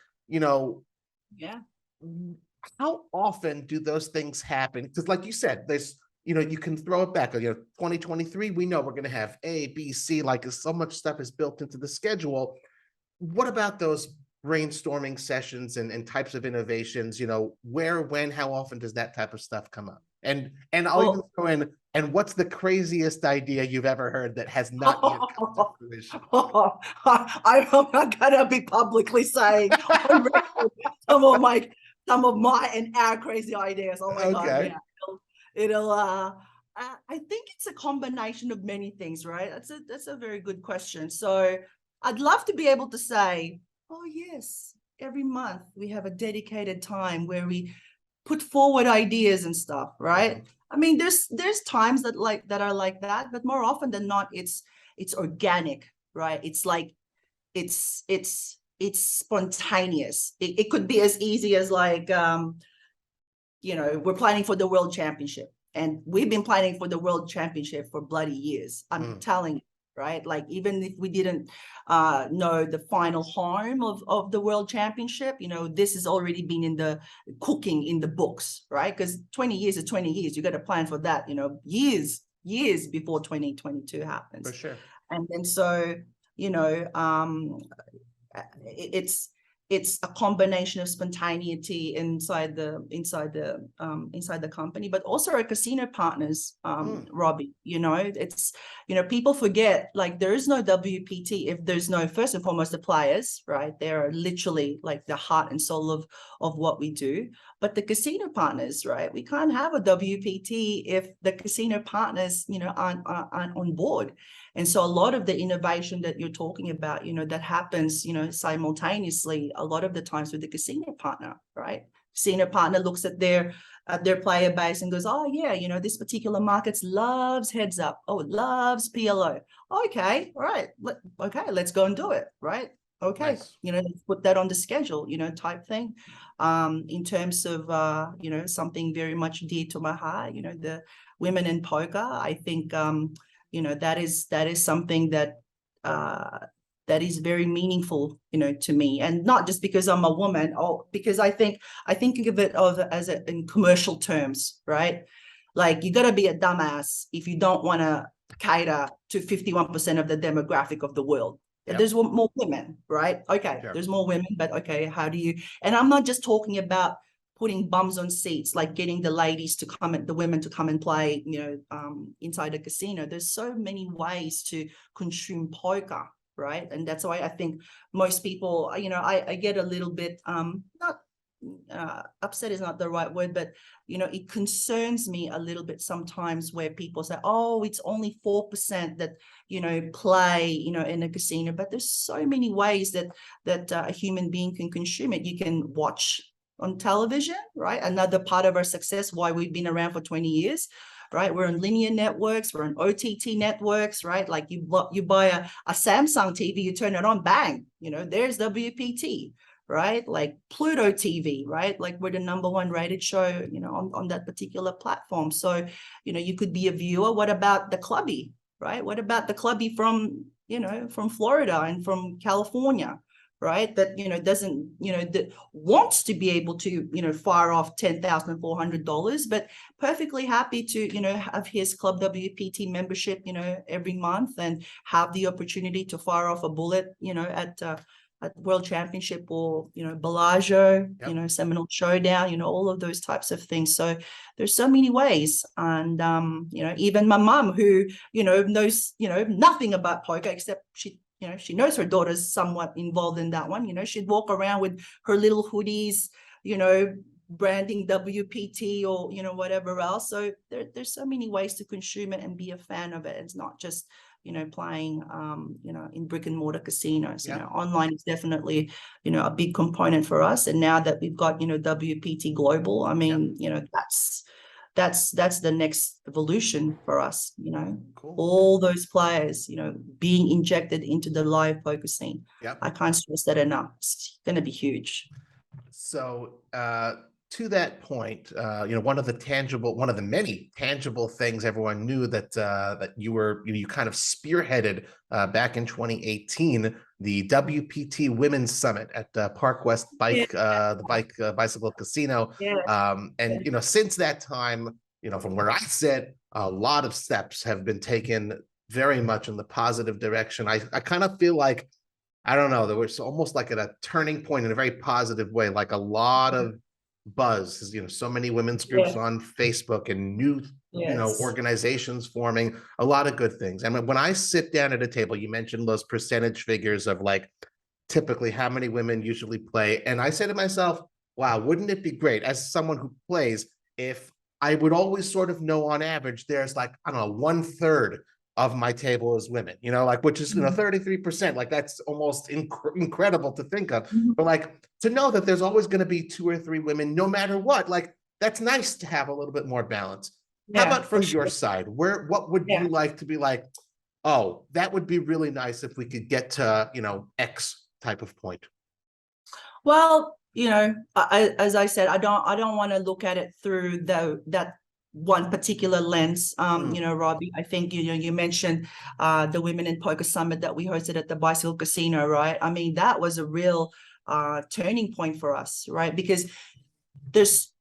[SPEAKER 1] How often do those things happen? Because like you said, there's, you can throw it back. 2023, we know we're going to have A, B, C, like so much stuff is built into the schedule. What about those brainstorming sessions and types of innovations? Where, when, how often does that type of stuff come up? And I'll even throw in, and what's the craziest idea you've ever heard that has not yet come to fruition?
[SPEAKER 2] I'm not gonna be publicly saying on record some of my and our crazy ideas. Oh my god, it'll I think it's a combination of many things, right? That's a very good question. So I'd love to be able to say, oh yes, every month we have a dedicated time where we put forward ideas and stuff, right? I mean, there's times that are like that, but more often than not, it's organic, right? It's like it's spontaneous. It could be as easy as like we're planning for the World Championship, and we've been planning for the World Championship for bloody years. I'm telling you. Right, like even if we didn't know the final home of the World Championship, this has already been in the cooking in the books, right? Because 20 years is 20 years. You got to plan for that, years before 2022 happens.
[SPEAKER 1] For sure.
[SPEAKER 2] And then so it's it's a combination of spontaneity inside the company, but also our casino partners, Robbie. It's, people forget, like, there is no WPT if there's no, first and foremost, the players, right? They are literally like the heart and soul of what we do. But the casino partners, right? We can't have a WPT if the casino partners, aren't on board. And so a lot of the innovation that you're talking about, that happens, simultaneously a lot of the times with the casino partner, right? Casino partner looks at their player base and goes, oh yeah, this particular market loves heads up. Oh, it loves PLO. Okay, all right. Okay, let's go and do it, right? Okay,
[SPEAKER 1] Nice.
[SPEAKER 2] Let's put that on the schedule, type thing. In terms of, something very much dear to my heart, the women in poker, I think, that is something that is very meaningful, to me, and not just because I'm a woman, or because I think of it in commercial terms, right? Like, you got to be a dumbass if you don't want to cater to 51% of the demographic of the world. Yep. There's more women, right? Okay, sure. There's more women, but okay, how do you? And I'm not just talking about putting bums on seats, like getting the women to come and play, inside a casino. There's so many ways to consume poker, right? And that's why I think most people, I get a little bit, not upset is not the right word, but, it concerns me a little bit sometimes where people say, oh, it's only 4% that, play, in a casino. But there's so many ways that a human being can consume it. You can watch on television, right? Another part of our success, why we've been around for 20 years, right? We're on linear networks, we're on OTT networks, right? Like, you buy a Samsung TV, you turn it on, bang, there's WPT, right? Like Pluto TV, right? Like, we're the #1 rated show, on that particular platform. So, you could be a viewer. What about the clubby, right? What about the clubby from Florida and from California, right? That, doesn't, that wants to be able to, fire off $10,400, but perfectly happy to, have his Club WPT membership, every month, and have the opportunity to fire off a bullet, at World Championship, or, Bellagio, yep. Seminole Showdown, all of those types of things. So there's so many ways. And, even my mum, who, knows, nothing about poker, except she knows her daughter's somewhat involved in that one. She'd walk around with her little hoodies, branding WPT, or, whatever else. So there's so many ways to consume it and be a fan of it. It's not just, playing, in brick and mortar casinos. Yeah. Online is definitely, a big component for us. And now that we've got, Wpt Global, I mean, yeah. That's the next evolution for us, Cool. All those players, being injected into the live poker scene. Yep. I can't stress that enough. It's going to be huge.
[SPEAKER 1] So, to that point, one of the many tangible things everyone knew that you kind of spearheaded back in 2018, the WPT Women's Summit at Park West Bicycle Casino. Yeah. And since that time, from where I sit, a lot of steps have been taken very much in the positive direction. I kind of feel like, I don't know, there was almost like at a turning point in a very positive way, like a lot of buzz, so many women's groups on Facebook, and new, organizations forming, a lot of good things. And when I sit down at a table, you mentioned those percentage figures of like typically how many women usually play. And I say to myself, wow, wouldn't it be great as someone who plays if I would always sort of know on average, there's like, I don't know, 1/3 of my table is women, which is, 33%, like that's almost incredible to think of. Mm-hmm. But like, to know that there's always going to be 2 or 3 women, no matter what, like, that's nice to have a little bit more balance. Yeah, how about from your side? What would you like to be like, oh, that would be really nice if we could get to, X type of point?
[SPEAKER 2] Well, as I said, I don't want to look at it through that one particular lens, Robbie. I think, you mentioned the Women in Poker Summit that we hosted at the Bicycle Casino, right? I mean, that was a real turning point for us, right? Because there's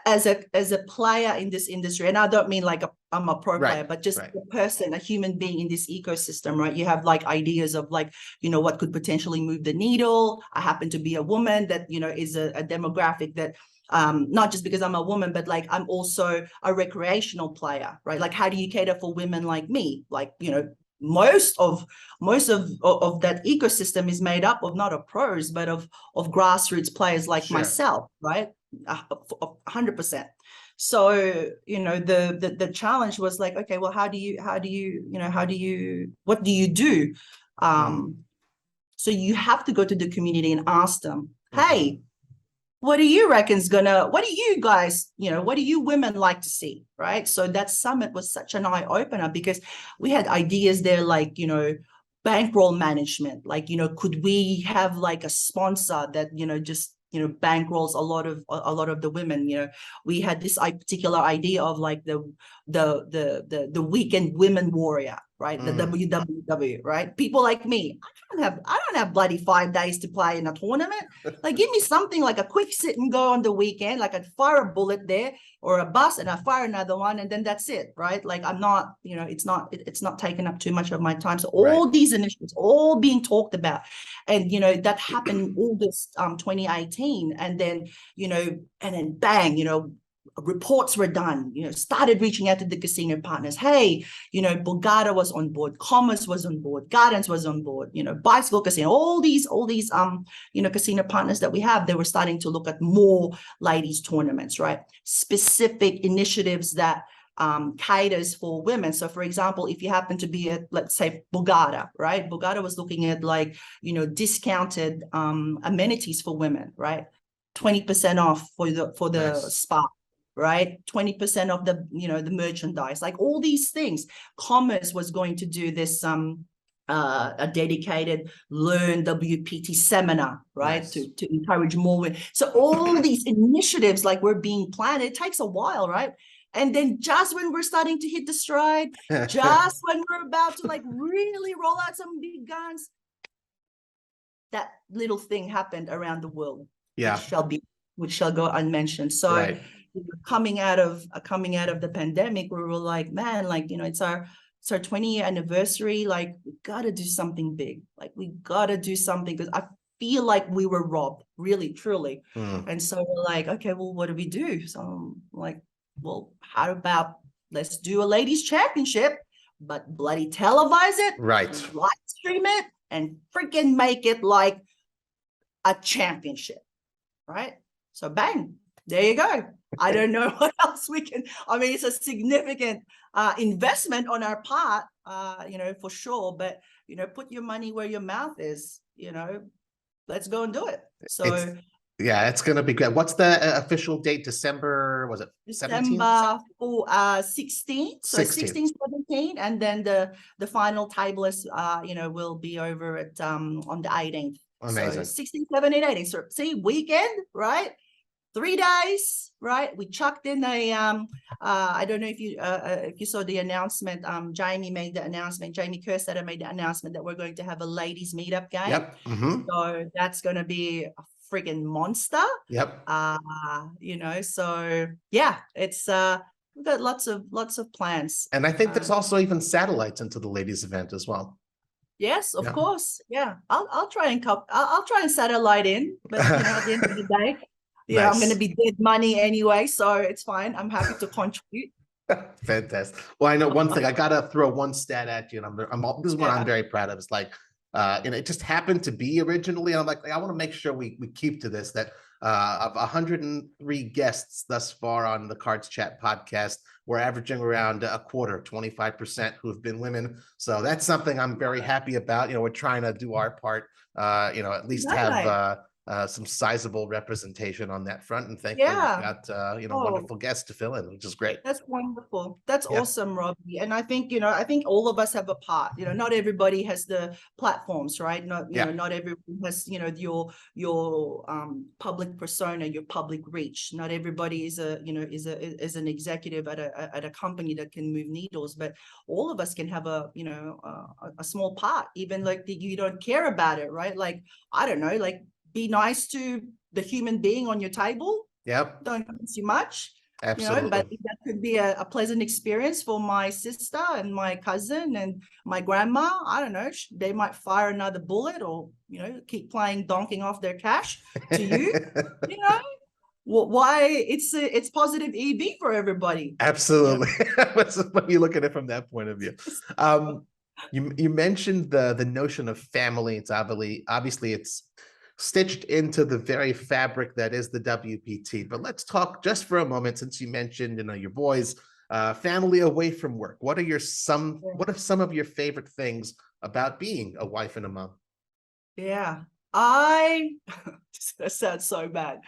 [SPEAKER 2] as a player in this industry, and I don't mean like I'm a pro player, but just a person, a human being in this ecosystem, right? You have like ideas of like, what could potentially move the needle. I happen to be a woman that, is a demographic that, not just because I'm a woman, but like I'm also a recreational player, right? Like, how do you cater for women like me? Like, most of that ecosystem is made up of not of pros, but of grassroots players like myself, right? 100%. So, the challenge was like, okay, well, what do you do? So you have to go to the community and ask them, hey, what do you what do you guys, what do you women like to see, right? So that summit was such an eye opener because we had ideas there like, bankroll management, like, could we have like a sponsor that, just, bankrolls a lot of the women. We had this particular idea of like the weekend women warrior, right? The WWW, right? People like me, I don't have bloody 5 days to play in a tournament. Like, give me something like a quick sit and go on the weekend. Like, I'd fire a bullet there or a bus and I fire another one, and then that's it, right? Like, I'm not, it's not taking up too much of my time. So all these initiatives, all being talked about, and that happened August 2018, and then bang, reports were done, started reaching out to the casino partners. Hey, Borgata was on board, Commerce was on board, Gardens was on board, Bicycle Casino, all these casino partners that we have, they were starting to look at more ladies tournaments, right? Specific initiatives that caters for women. So for example, if you happen to be at, let's say, Borgata, right? Borgata was looking at like, discounted amenities for women, right? 20% off for the spa, right? 20% of the, the merchandise, like all these things. Commerce was going to do this, a dedicated Learn WPT seminar, right? To encourage more women. So all these initiatives like were being planned. It takes a while, right? And then just when we're starting to hit the stride, just when we're about to like really roll out some big guns, that little thing happened around the world. Yeah. Which shall go unmentioned. So coming out of the pandemic, we were like, man, like, it's our 20-year anniversary. Like, we gotta do something big. Like, we gotta do something, because I feel like we were robbed, really, truly. And so we're like, okay, well, what do we do? So I'm like, well, how about let's do a ladies championship, but bloody televise it, live stream it, and freaking make it like a championship, right? So bang, there you go. I don't know what else we can, it's a significant investment on our part, for sure, but, put your money where your mouth is, let's go and do it. So
[SPEAKER 1] it's going to be good. What's the official date? December, was it 17th?
[SPEAKER 2] December 16th. So 16, 17, and then the final table is, will be over at on the 18th. Amazing. So 16, 17, 18. So see, weekend, right? 3 days, right? We chucked in a I don't know if you saw the announcement. Jamie made the announcement. Jamie Kerstetter made the announcement that we're going to have a ladies meetup game. Yep. So that's going to be a friggin' monster. Yep. So yeah, it's we've got lots of plans. And I think there's also even satellites into the ladies event as well. Yes, of course. Yeah, I'll try and satellite in, but at the end of the day. Yeah, nice. I'm going to be dead money anyway, so it's fine. I'm happy to contribute. Fantastic. Well, I know one thing. I got to throw one stat at you, and this is one I'm very proud of. It's like, it just happened to be originally, and I'm like, I want to make sure we keep to this, that of 103 guests thus far on the CardsChat podcast, we're averaging around a quarter, 25% who've been women. So that's something I'm very happy about. We're trying to do our part, at least have some sizable representation on that front, and thankfully we've got wonderful guests to fill in, which is great. That's wonderful. That's awesome, Robbie. And I think all of us have a part. Not everybody has the platforms, right? Not everyone has your public persona, your public reach. Not everybody is an executive at a company that can move needles, but all of us can have a small part, even like you don't care about it, right? Like, I don't know, like, be nice to the human being on your table,
[SPEAKER 1] Yep.
[SPEAKER 2] Don't cost you much,
[SPEAKER 1] Absolutely.
[SPEAKER 2] but that could be a pleasant experience for my sister and my cousin and my grandma. I don't know, they might fire another bullet or, keep playing donking off their cash to you, you know, why it's positive EV for everybody.
[SPEAKER 1] Absolutely. When you look at it from that point of view. You mentioned the notion of family. It's obviously it's stitched into the very fabric that is the WPT. But let's talk just for a moment, since you mentioned, your boys, family away from work. What are some of your favorite things about being a wife and a mom?
[SPEAKER 2] Yeah, that sounds so bad.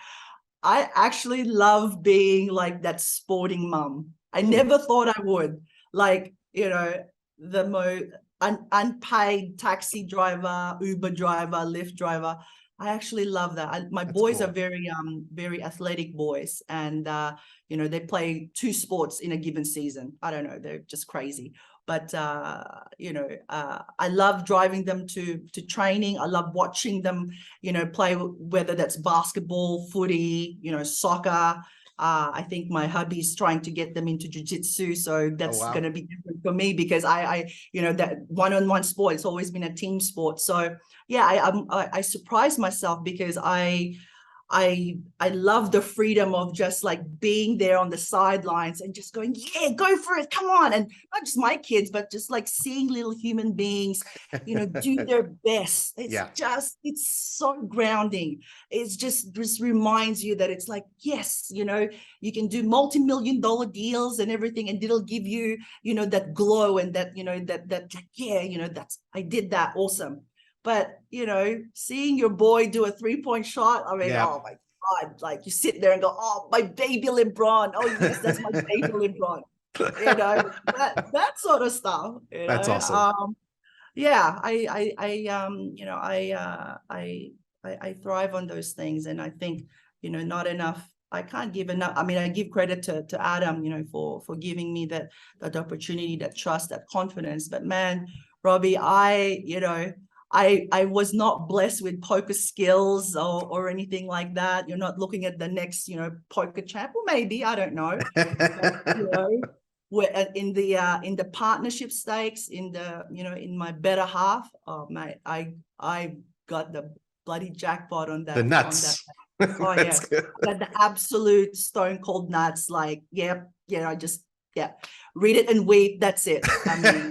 [SPEAKER 2] I actually love being like that sporting mom. I never thought I would. Like, the unpaid taxi driver, Uber driver, Lyft driver. I actually love that. My boys
[SPEAKER 1] cool.
[SPEAKER 2] are very athletic boys, and they play 2 sports in a given season. I don't know, they're just crazy. But I love driving them to training. I love watching them, play, whether that's basketball, footy, soccer. I think my hubby's trying to get them into jiu-jitsu, so that's going to be different for me because that one-on-one sport, it's always been a team sport. So yeah, I surprised myself because I love the freedom of just like being there on the sidelines and just going, yeah, go for it, come on. And not just my kids, but just like seeing little human beings, do their best. It's so grounding. It's just reminds you that it's like, yes, you can do multi-million-dollar deals and everything, and it'll give you, that glow and that, I did that, awesome. But, seeing your boy do a 3-point shot, I mean, oh my God, like you sit there and go, oh, my baby LeBron. Oh, yes, that's my baby LeBron. That sort of stuff.
[SPEAKER 1] That's awesome.
[SPEAKER 2] Yeah, I thrive on those things. And I think, not enough. I can't give enough. I mean, I give credit to Adam, for giving me that opportunity, that trust, that confidence. But man, Robbie, I was not blessed with poker skills or anything like that. You're not looking at the next, poker champ. Well, maybe, I don't know. But, we're in the partnership stakes, in my better half. Oh mate, I got the bloody jackpot on that.
[SPEAKER 1] The nuts.
[SPEAKER 2] On that. Oh yeah, got the absolute stone cold nuts. Like, I just read it and weep. That's it. I mean,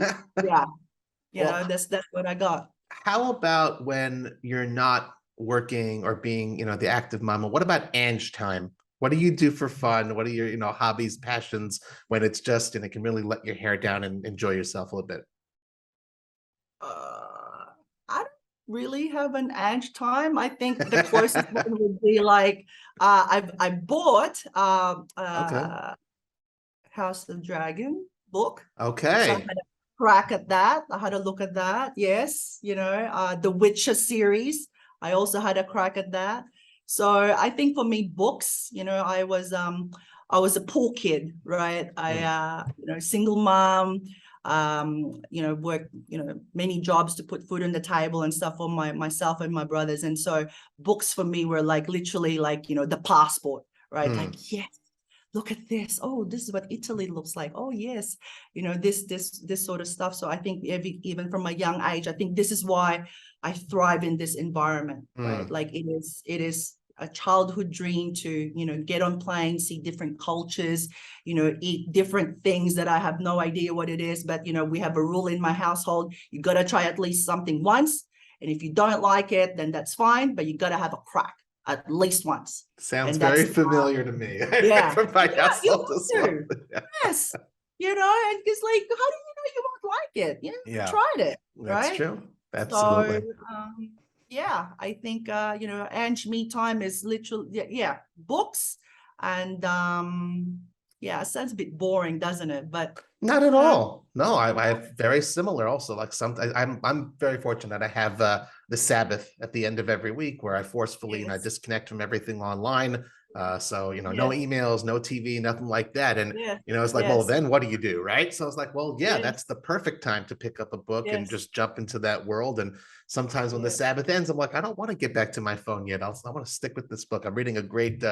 [SPEAKER 2] that's what I got.
[SPEAKER 1] How about when you're not working or being, the active mama? What about Ange time? What do you do for fun? What are your, hobbies, passions when it's just, and it can really let your hair down and enjoy yourself a little bit?
[SPEAKER 2] I don't really have an Ange time. I think the closest one would be like, I bought House of Dragon book.
[SPEAKER 1] Okay.
[SPEAKER 2] So I had a crack at that. I had a look at that. Yes, the Witcher series. I also had a crack at that. So I think for me, books. I was a poor kid, right? I single mom. Worked many jobs to put food on the table and stuff for myself and my brothers. And so books for me were like literally like the passport, right? Like, yes. Look at this. Oh, this is what Italy looks like. Oh, yes. This sort of stuff. So I think even from a young age, I think this is why I thrive in this environment, right? Like it is a childhood dream to, get on planes, see different cultures, eat different things that I have no idea what it is. But, we have a rule in my household. You got to try at least something once. And if you don't like it, then that's fine. But you got to have a crack at least once.
[SPEAKER 1] Sounds very familiar to me.
[SPEAKER 2] Yeah.
[SPEAKER 1] From my household as well.
[SPEAKER 2] Yes. And it's like, how do you know you won't like it? You tried it.
[SPEAKER 1] That's
[SPEAKER 2] right?
[SPEAKER 1] true. Absolutely.
[SPEAKER 2] So, I think, Ange me time is literally, books. And it sounds a bit boring, doesn't it? But
[SPEAKER 1] not at all. No, I have very similar also. Like I'm very fortunate. I have the Sabbath at the end of every week where I forcefully I disconnect from everything online. So no emails, no TV, nothing like that. And it's like, well, then what do you do, right? So I was like, well, that's the perfect time to pick up a book and just jump into that world. And sometimes when the Sabbath ends, I'm like, I don't want to get back to my phone yet. I want to stick with this book. I'm reading a great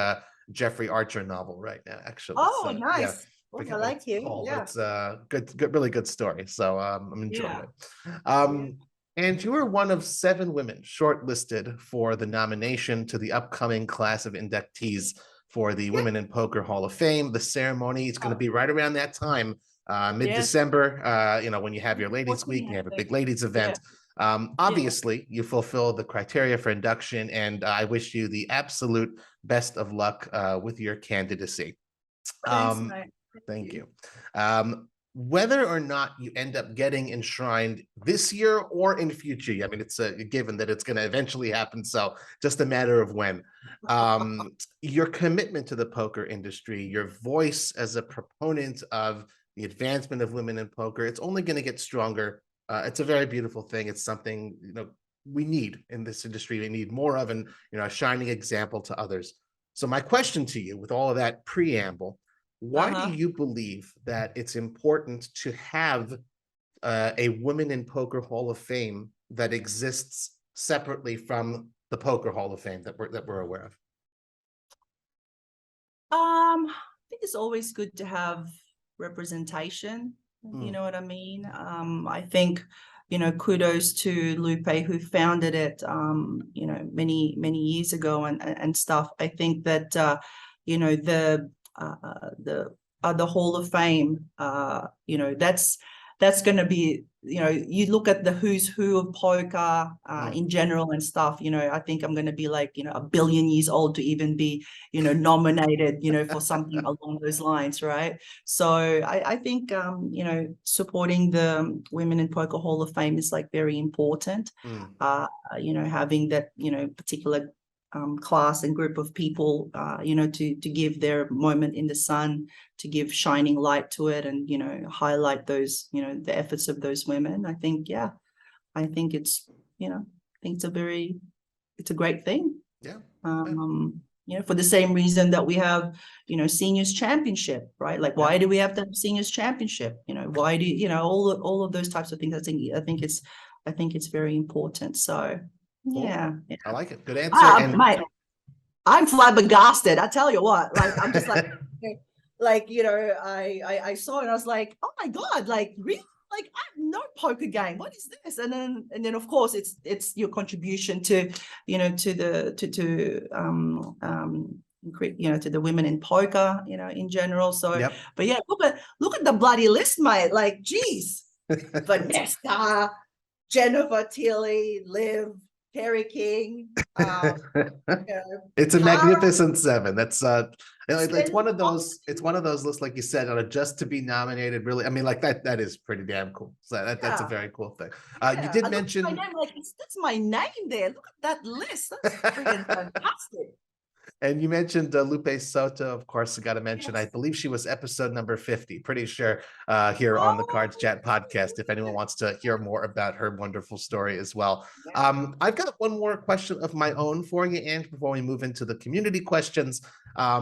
[SPEAKER 1] Jeffrey Archer novel right now, actually.
[SPEAKER 2] Oh,
[SPEAKER 1] So yeah,
[SPEAKER 2] nice. Oh, I
[SPEAKER 1] forget what
[SPEAKER 2] like
[SPEAKER 1] it's
[SPEAKER 2] him.
[SPEAKER 1] called, but
[SPEAKER 2] Yeah.
[SPEAKER 1] it's a good, really good story. So I'm enjoying
[SPEAKER 2] Yeah.
[SPEAKER 1] it.
[SPEAKER 2] Yeah.
[SPEAKER 1] And you were one of 7 women shortlisted for the nomination to the upcoming class of inductees for the
[SPEAKER 2] Yeah.
[SPEAKER 1] Women in Poker Hall of Fame. The ceremony is going to be right around that time,
[SPEAKER 2] Yes.
[SPEAKER 1] mid-December, when you have your ladies' week,
[SPEAKER 2] 14,
[SPEAKER 1] you
[SPEAKER 2] I
[SPEAKER 1] have a big
[SPEAKER 2] think.
[SPEAKER 1] ladies
[SPEAKER 2] Yeah.
[SPEAKER 1] event. Obviously, you fulfill the criteria for induction, and I wish you the absolute best of luck with your candidacy.
[SPEAKER 2] Thanks, mate.
[SPEAKER 1] Thank you. Whether or not you end up getting enshrined this year or in future, I mean, it's a given that it's going to eventually happen. So just a matter of when. Your commitment to the poker industry, your voice as a proponent of the advancement of women in poker, it's only going to get stronger. It's a very beautiful thing. It's something, we need in this industry. We need more of, and, a shining example to others. So my question to you, with all of that preamble, why do you believe that it's important to have a Women in Poker Hall of Fame that exists separately from the Poker Hall of Fame that we're aware of?
[SPEAKER 2] I think it's always good to have representation. You know what I mean? I think, kudos to Lupe, who founded it, many, many years ago and stuff. I think that, the Hall of Fame, that's going to be, you look at the who's who of poker in general and stuff, I think I'm going to be like, 1 billion years old to even be, nominated, for something along those lines, right? So I think, supporting the Women in Poker Hall of Fame is like very important. Having that, particular class and group of people, to give their moment in the sun, to give shining light to it, and highlight those, the efforts of those women. I think, it's, it's a great thing. For the same reason that we have, seniors championship, right? Like, why do we have to have seniors championship? Why do all of those types of things? I think it's very important. So yeah.
[SPEAKER 1] I like it. Good answer.
[SPEAKER 2] Mate, I'm flabbergasted. I tell you what, like, I'm just like, I saw it and I was like, oh my God, like, really? Like, I have no poker game. What is this? And then of course it's your contribution to, to the women in poker, in general. So, but yeah, look at the bloody list, mate. Like, geez, Vanessa, Jennifer Tilly, Liv, Terry King.
[SPEAKER 1] It's a magnificent 7. That's it's one of those lists, like you said, just to be nominated. Really, I mean, like that is pretty damn cool. So that's a very cool thing. You did mention
[SPEAKER 2] my name, like, that's my name there. Look at that list. That's freaking fantastic.
[SPEAKER 1] And you mentioned Lupe Soto, of course. I got to mention, I believe she was episode number 50, pretty sure, here on the CardsChat podcast, if anyone wants to hear more about her wonderful story as well. I've got one more question of my own for you, Ange, before we move into the community questions. I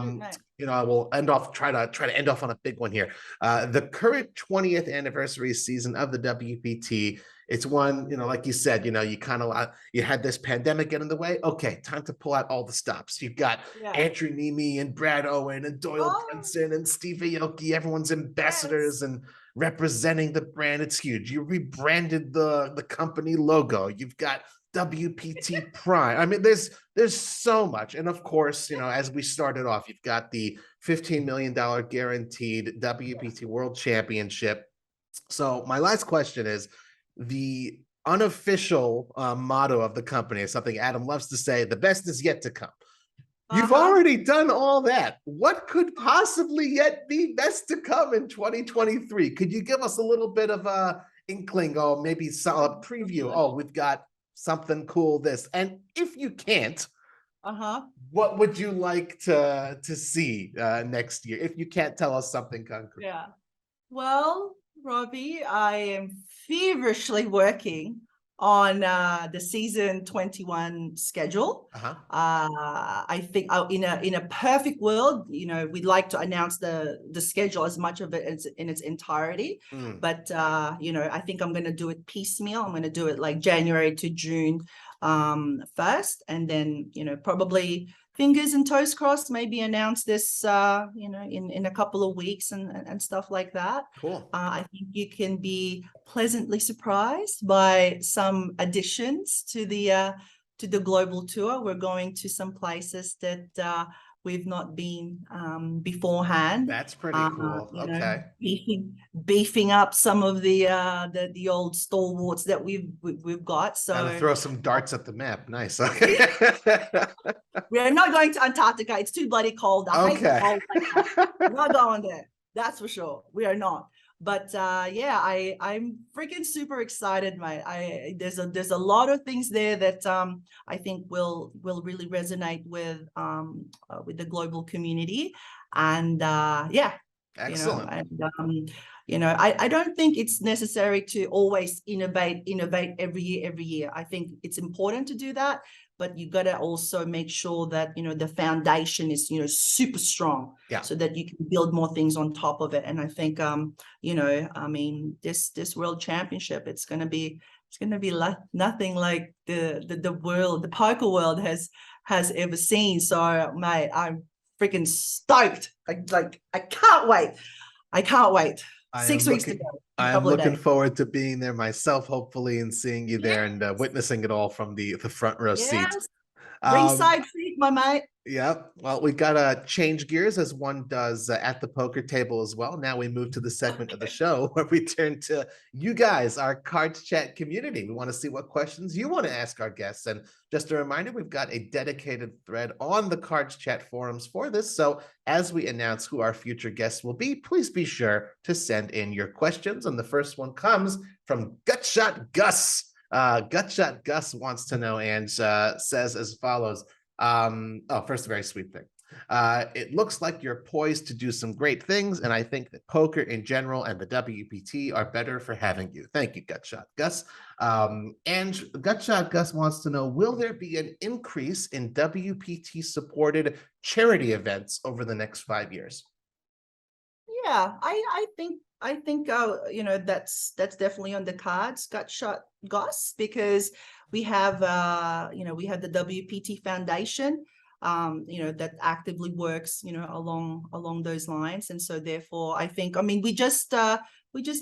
[SPEAKER 1] will try to end off on a big one here. The current 20th anniversary season of the WPT, it's one, like you said, you kind of, you had this pandemic get in the way. Okay, time to pull out all the stops. You've got Andrew Nemi and Brad Owen and Doyle Princeton and Steve Aoki, everyone's ambassadors and representing the brand. It's huge. You rebranded the company logo. You've got WPT Prime. I mean, there's so much. And of course, as we started off, you've got the $15 million guaranteed WPT World Championship. So my last question is, the unofficial motto of the company is something Adam loves to say: the best is yet to come. You've already done all that. What could possibly yet be best to come in 2023? Could you give us a little bit of a inkling, or maybe a preview? Oh, we've got something cool this. And if you can't, what would you like to see next year, if you can't tell us something concrete?
[SPEAKER 2] Well, Robbie, I am feverishly working on the season 21 schedule. I think in a perfect world, we'd like to announce the schedule, as much of it as in its entirety. But I think I'm going to do it piecemeal. I'm going to do it like January to June first, and then probably fingers and toes crossed, maybe announce this, in a couple of weeks and stuff like that.
[SPEAKER 1] Cool.
[SPEAKER 2] I think you can be pleasantly surprised by some additions to the global tour. We're going to some places that we've not been beforehand.
[SPEAKER 1] That's pretty cool. Okay.
[SPEAKER 2] Beefing up some of the old stalwarts that we've got. So
[SPEAKER 1] Gotta throw some darts at the map. Nice. Okay.
[SPEAKER 2] We are not going to Antarctica. It's too bloody cold. I hate the cold like that. We're not going there. That's for sure. We are not. But I'm freaking super excited, mate. There's a lot of things there that I think will really resonate with the global community, and
[SPEAKER 1] Excellent.
[SPEAKER 2] I don't think it's necessary to always innovate every year. I think it's important to do that, but you got to also make sure that the foundation is super strong, so that you can build more things on top of it. And I think this World Championship, it's going to be nothing like the poker world has ever seen. So mate, I'm freaking stoked. I can't wait. 6 weeks to go.
[SPEAKER 1] I am looking forward to being there myself, hopefully, and seeing you there and witnessing it all from the front row seat.
[SPEAKER 2] Ringside seat, my mate.
[SPEAKER 1] Yep. Well, we got to change gears, as one does at the poker table as well. Now we move to the segment of the show where we turn to you guys, our Cards Chat community. We want to see what questions you want to ask our guests. And just a reminder, we've got a dedicated thread on the Cards Chat forums for this. So as we announce who our future guests will be, please be sure to send in your questions. And the first one comes from Gutshot Gus. Gutshot Gus wants to know, and says as follows. First, a very sweet thing. It looks like you're poised to do some great things, and I think that poker in general and the WPT are better for having you. Thank you, Gutshot Gus. And Gutshot Gus wants to know, will there be an increase in WPT supported charity events over the next 5 years?
[SPEAKER 2] Yeah, I think that's definitely on the cards, Gutshot Gus, because we have the WPT Foundation that actively works along those lines. And so therefore I think, we just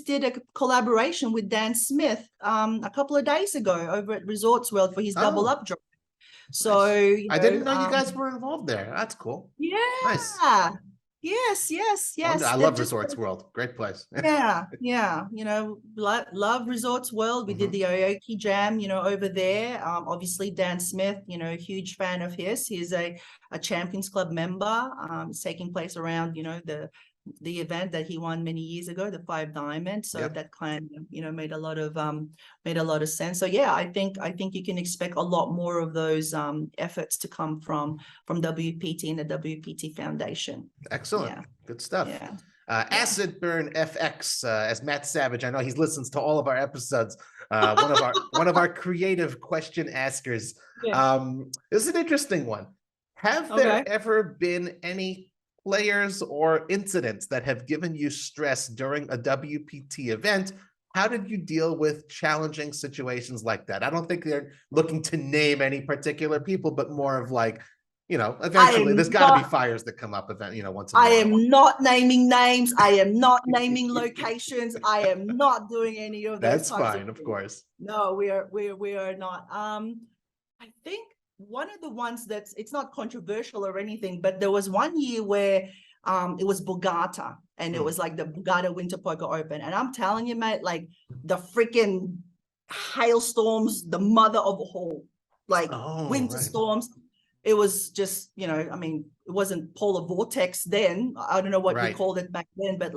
[SPEAKER 2] did a collaboration with Dan Smith a couple of days ago over at Resorts World for his double up draw. So
[SPEAKER 1] nice. I didn't know you guys were involved there. That's cool.
[SPEAKER 2] Yeah.
[SPEAKER 1] Nice.
[SPEAKER 2] Yes.
[SPEAKER 1] I love Resorts World. Great place.
[SPEAKER 2] Yeah. Love Resorts World. We did the Aoki Jam, over there. Obviously Dan Smith, huge fan of his. He's a Champions Club member. It's taking place around, the event that he won many years ago, the 5 Diamond. So that kind of, made a lot of sense. So yeah, I think you can expect a lot more of those efforts to come from WPT and the WPT Foundation.
[SPEAKER 1] Excellent. Yeah. Good stuff. Yeah. Acid Burn FX, as Matt Savage, I know he listens to all of our episodes. One of our creative question askers. Yeah. This is an interesting one. Have there ever been any players or incidents that have given you stress during a WPT event? How did you deal with challenging situations like that? I don't think they're looking to name any particular people, but more of like, eventually there's got to be fires that come up once in a while.
[SPEAKER 2] I am not naming names. I am not naming locations. I am not doing any of those.
[SPEAKER 1] That's fine, of course.
[SPEAKER 2] No, we are not. I think one of the ones it's not controversial or anything, but there was one year where it was Borgata, and it was like the Borgata Winter Poker Open. And I'm telling you, mate, like the freaking hailstorms, the mother of all, like winter storms. It was just, it wasn't polar vortex then. I don't know what we called it back then, but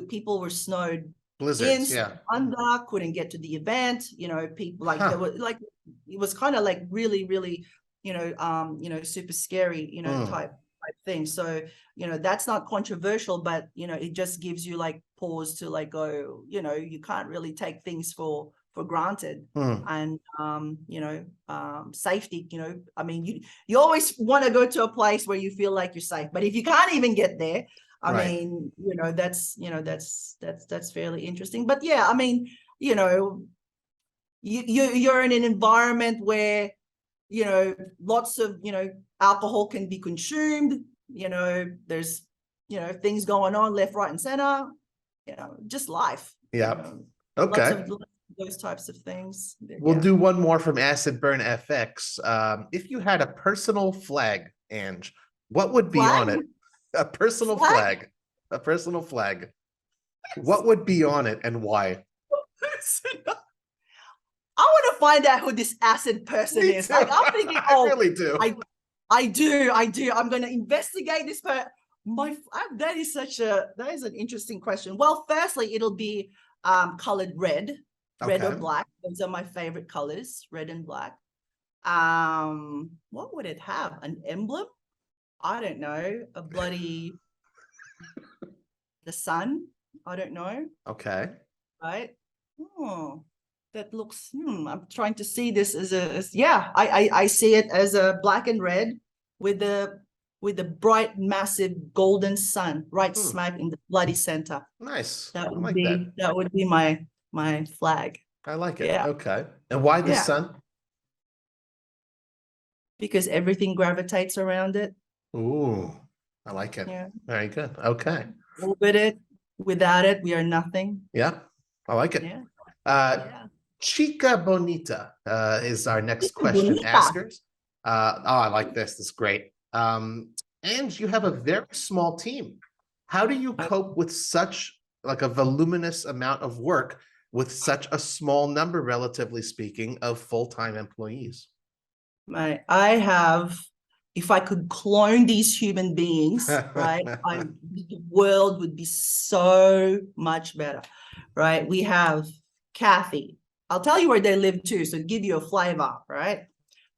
[SPEAKER 2] people were snowed.
[SPEAKER 1] Blizzards,
[SPEAKER 2] under, couldn't get to the event. People there were it was kind of like really, really, super scary, type thing. So, that's not controversial, but it just gives you like pause to like go, you can't really take things for granted. And safety, you always want to go to a place where you feel like you're safe, but if you can't even get there, that's fairly interesting. But yeah, you're in an environment where lots of, alcohol can be consumed, there's, things going on left, right, and center, just life.
[SPEAKER 1] Yeah.
[SPEAKER 2] Lots
[SPEAKER 1] Okay.
[SPEAKER 2] of those types of things.
[SPEAKER 1] We'll do one more from Acid Burn FX. If you had a personal flag, Ange, what would be on it? A personal flag. A personal flag. What would be on it and why?
[SPEAKER 2] I want to find out who this acid person is.
[SPEAKER 1] Too.
[SPEAKER 2] Like, I'm thinking,
[SPEAKER 1] I really do.
[SPEAKER 2] I do. I'm going to investigate this person. That is an interesting question. Well, firstly, it'll be colored red or black. Those are my favorite colors, red and black. What would it have? An emblem? I don't know. The sun? I don't know.
[SPEAKER 1] Okay.
[SPEAKER 2] Right. Oh, that looks. I'm trying to see this I see it as a black and red with the bright, massive golden sun right smack in the bloody center.
[SPEAKER 1] Nice.
[SPEAKER 2] That would be my flag.
[SPEAKER 1] I like it.
[SPEAKER 2] Yeah.
[SPEAKER 1] Okay. And why the sun?
[SPEAKER 2] Because everything gravitates around it.
[SPEAKER 1] Ooh, I like it.
[SPEAKER 2] Yeah.
[SPEAKER 1] Very good. Okay.
[SPEAKER 2] With it, without it, we are nothing.
[SPEAKER 1] Yeah, I like it.
[SPEAKER 2] Yeah.
[SPEAKER 1] Chica Bonita is our next question askers. I like this. This is great. And you have a very small team. How do you cope with such like a voluminous amount of work with such a small number, relatively speaking, of full-time employees?
[SPEAKER 2] I have, if I could clone these human beings, right, the world would be so much better, right? We have Kathy. I'll tell you where they live too, so to give you a flavor, right?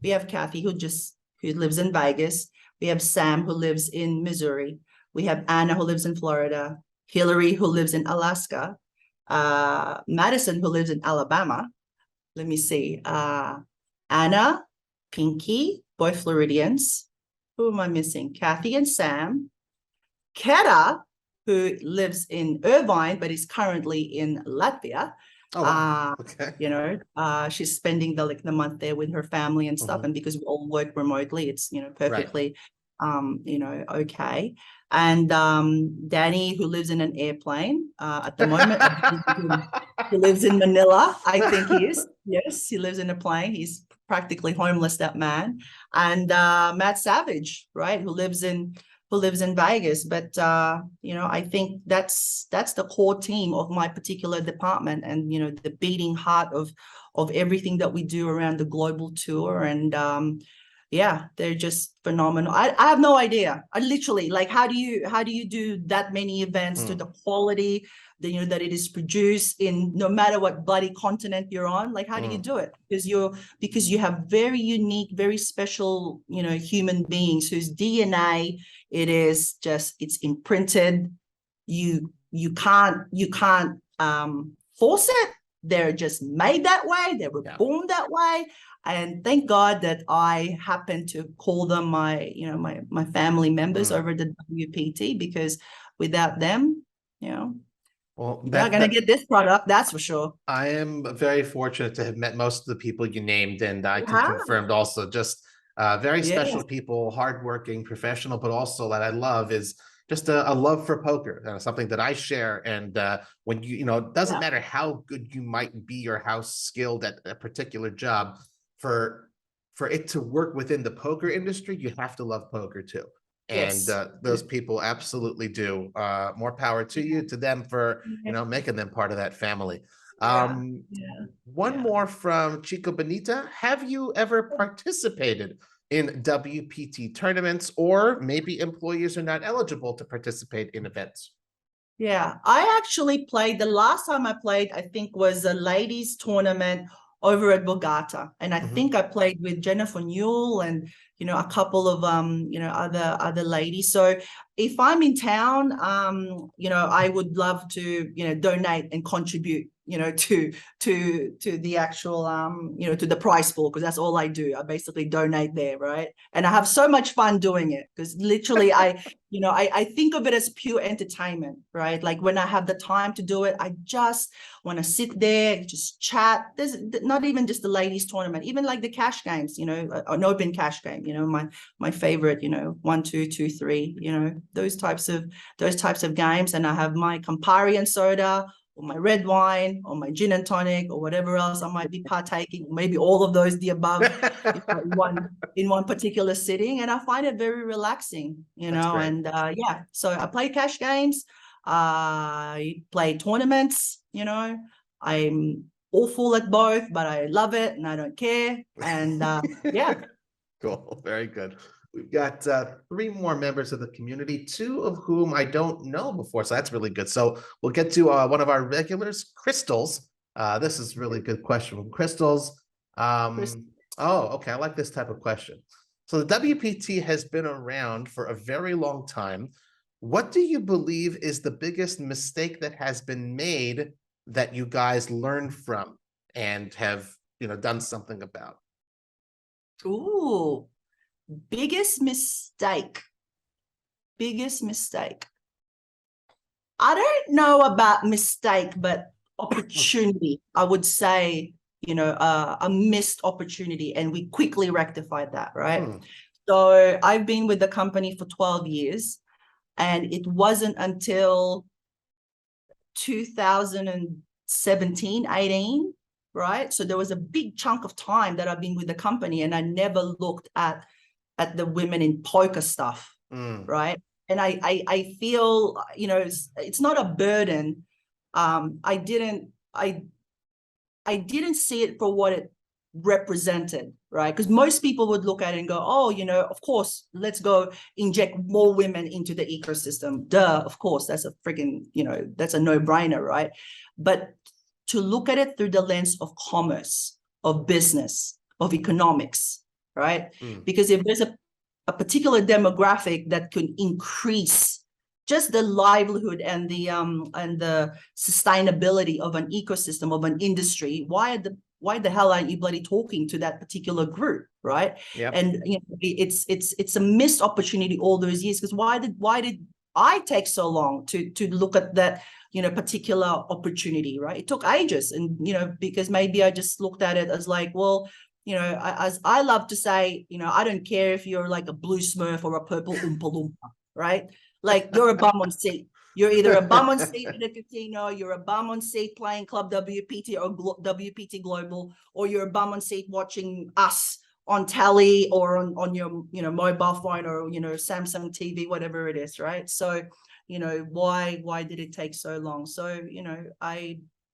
[SPEAKER 2] We have Kathy who lives in Vegas. We have Sam who lives in Missouri. We have Anna who lives in Florida. Hillary who lives in Alaska. Madison who lives in Alabama. Let me see. Anna, Pinky, both Floridians. Who am I missing? Kathy and Sam. Keta, who lives in Irvine, but is currently in Latvia.
[SPEAKER 1] Oh, wow. Okay.
[SPEAKER 2] She's spending the month there with her family and stuff. And because we all work remotely, it's, perfectly, okay. And Danny, who lives in an airplane at the moment, he lives in Manila, I think he is. Yes, he lives in a plane. He's practically homeless, that man. And Matt Savage, right, who lives in Vegas. But I think that's the core team of my particular department, and the beating heart of everything that we do around the global tour. And they're just phenomenal. I have no idea. I literally, like, how do you do that many events to the quality that it is produced in, no matter what bloody continent you're on? Like, how do you do it? Because you have very unique, very special, human beings whose DNA, it's imprinted. You can't force it. They're just made that way. They were born that way. And thank God that I happen to call them my family members over the WPT, because without them, well, you're not going to get this product, that's for sure.
[SPEAKER 1] I am very fortunate to have met most of the people you named, and I can confirm also just very special people, hardworking, professional, but also that I love is just a love for poker, something that I share. And when it doesn't matter how good you might be or how skilled at a particular job, for it to work within the poker industry, you have to love poker too. And those people absolutely do. More power to you, to them, for making them part of that family. One more from Chico Bonita. Have you ever participated in WPT tournaments, or maybe employees are not eligible to participate in events?
[SPEAKER 2] Yeah, I actually played. The last time I played, I think, was a ladies tournament over at Bogota. And I think I played with Jennifer Newell and, a couple of other ladies. So if I'm in town, I would love to donate and contribute to the actual to the prize pool, because that's all I do. I basically donate there, right? And I have so much fun doing it, because literally I think of it as pure entertainment, right? Like when I have the time to do it, I just want to sit there, just chat. There's not even just the ladies tournament, even like the cash games, an open cash game, my favorite, 1, 2, 2, 3, those types of games. And I have my Campari and soda, or my red wine, or my gin and tonic, or whatever else I might be partaking, maybe all of those, the above, in one particular sitting. And I find it very relaxing, and so I play cash games, I play tournaments, I'm awful at both, but I love it and I don't care. And yeah.
[SPEAKER 1] Cool. Very good. We've got 3 more members of the community, 2 of whom I don't know before, so that's really good. So we'll get to one of our regulars, Crystals. This is a really good question from Crystals. Oh, okay. I like this type of question. So the WPT has been around for a very long time. What do you believe is the biggest mistake that has been made that you guys learned from and have, done something about?
[SPEAKER 2] Ooh. Biggest mistake. I don't know about mistake, but opportunity. I would say, a missed opportunity, and we quickly rectified that, right? So I've been with the company for 12 years, and it wasn't until 2017, 18, right? So there was a big chunk of time that I've been with the company, and I never looked at the women in poker stuff, right? And I feel, it's not a burden. I didn't see it for what it represented, right? Because most people would look at it and go, oh, of course, let's go inject more women into the ecosystem. Duh, of course, that's a freaking, that's a no-brainer, right? But to look at it through the lens of commerce, of business, of economics, right? Because if there's a particular demographic that could increase just the livelihood and the sustainability of an ecosystem, of an industry, why the hell aren't you bloody talking to that particular group, right?
[SPEAKER 1] Yep.
[SPEAKER 2] And it's a missed opportunity all those years, because why did I take so long to look at that particular opportunity, right? It took ages, and because maybe I just looked at it as like, well, as I love to say, I don't care if you're like a blue Smurf or a purple Oompa Loompa, right? Like, you're a bum on seat. You're either a bum on seat at a casino, you're a bum on seat playing Club WPT or Wpt Global, or you're a bum on seat watching us on tally or on your mobile phone, or Samsung TV, whatever it is, right? So why did it take so long? So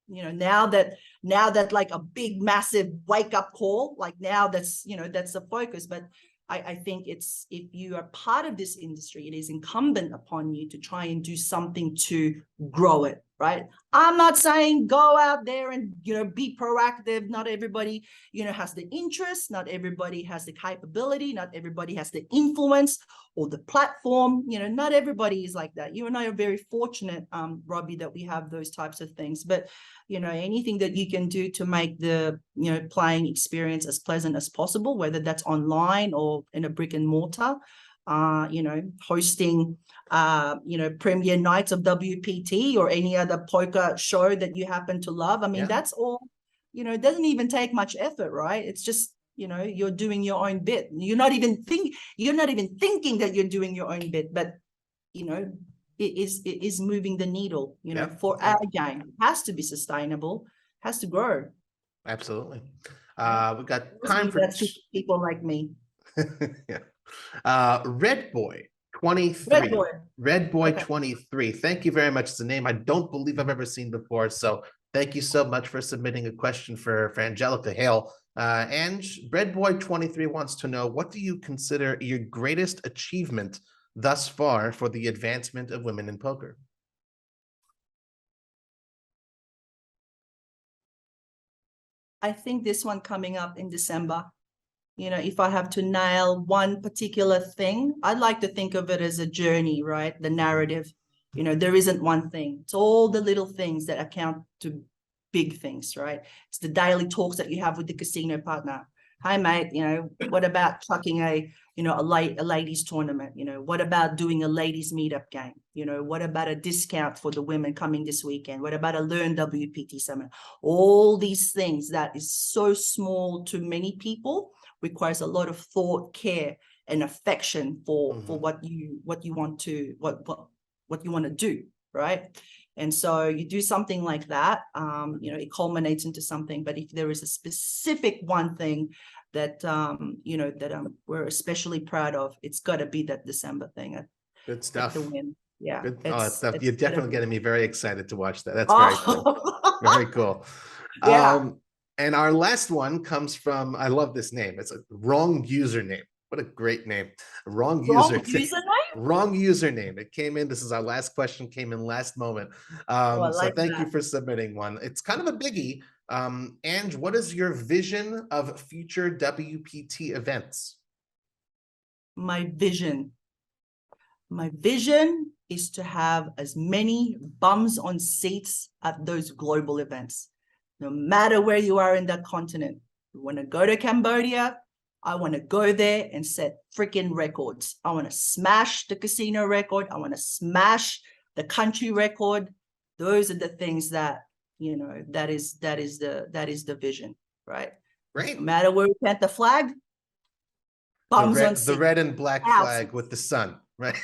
[SPEAKER 2] now that like a big massive wake up call, like now that's the focus. But I think it's, if you are part of this industry, it is incumbent upon you to try and do something to grow it, right? I'm not saying go out there and be proactive. Not everybody has the interest, not everybody has the capability, not everybody has the influence or the platform. Not everybody is like that. You and I are very fortunate, Robbie, that we have those types of things. But anything that you can do to make the playing experience as pleasant as possible, whether that's online or in a brick and mortar, hosting premiere nights of WPT or any other poker show that you happen to love. I mean, that's all, it doesn't even take much effort, right? It's just, you're doing your own bit. You're not even thinking that you're doing your own bit, but it is moving the needle, for our game. It has to be sustainable, has to grow.
[SPEAKER 1] Absolutely. We've got time for
[SPEAKER 2] people like me.
[SPEAKER 1] Yeah. Red Boy 23. Red Boy
[SPEAKER 2] Okay.
[SPEAKER 1] 23. Thank you very much. It's a name I don't believe I've ever seen before. So thank you so much for submitting a question for Angelica Hael. Red Boy 23 wants to know, what do you consider your greatest achievement thus far for the advancement of women in poker?
[SPEAKER 2] I think this one coming up in December. if I have to nail one particular thing, I'd like to think of it as a journey, right? The narrative, there isn't one thing. It's all the little things that account to big things, right? It's the daily talks that you have with the casino partner. Hi, mate, what about chucking a ladies tournament? What about doing a ladies meetup game? What about a discount for the women coming this weekend? What about a Learn WPT seminar? All these things that is so small to many people requires a lot of thought, care, and affection for what you want to do, right? And so you do something like that, it culminates into something. But if there is a specific one thing that we're especially proud of, it's got to be that December thing.
[SPEAKER 1] Good stuff.
[SPEAKER 2] The win. Yeah.
[SPEAKER 1] Good. Stuff. You're definitely getting me very excited to watch that. That's very cool. Very cool.
[SPEAKER 2] Yeah.
[SPEAKER 1] And our last one comes from, I love this name. It's a wrong username. What a great name. Wrong username. Wrong username. It came in. This is our last question, came in last moment. So thank you for submitting one. It's kind of a biggie. Ange, what is your vision of future WPT events?
[SPEAKER 2] My vision is to have as many bums on seats at those global events. No matter where you are in that continent, you want to go to Cambodia, I want to go there and set freaking records. I want to smash the casino record. I want to smash the country record. Those are the things that, that is the vision, right?
[SPEAKER 1] Great.
[SPEAKER 2] No matter where we plant the flag, bums on seats.
[SPEAKER 1] The red and black flag with the sun, right?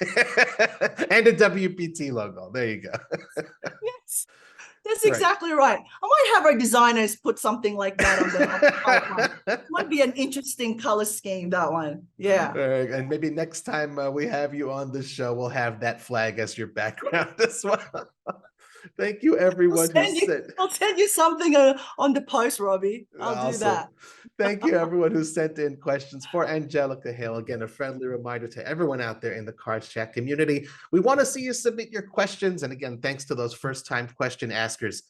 [SPEAKER 1] And a WPT logo. There you go.
[SPEAKER 2] Yes. That's exactly right. I might have our designers put something like that on the might be an interesting color scheme, that one. Yeah.
[SPEAKER 1] And maybe next time we have you on the show, we'll have that flag as your background as well. Thank you, everyone.
[SPEAKER 2] I'll send you something on the post, Robbie. I'll do that.
[SPEAKER 1] Thank you, everyone who sent in questions for Angelica Hael. Again, a friendly reminder to everyone out there in the Cards Chat community. We want to see you submit your questions. And again, thanks to those first-time question askers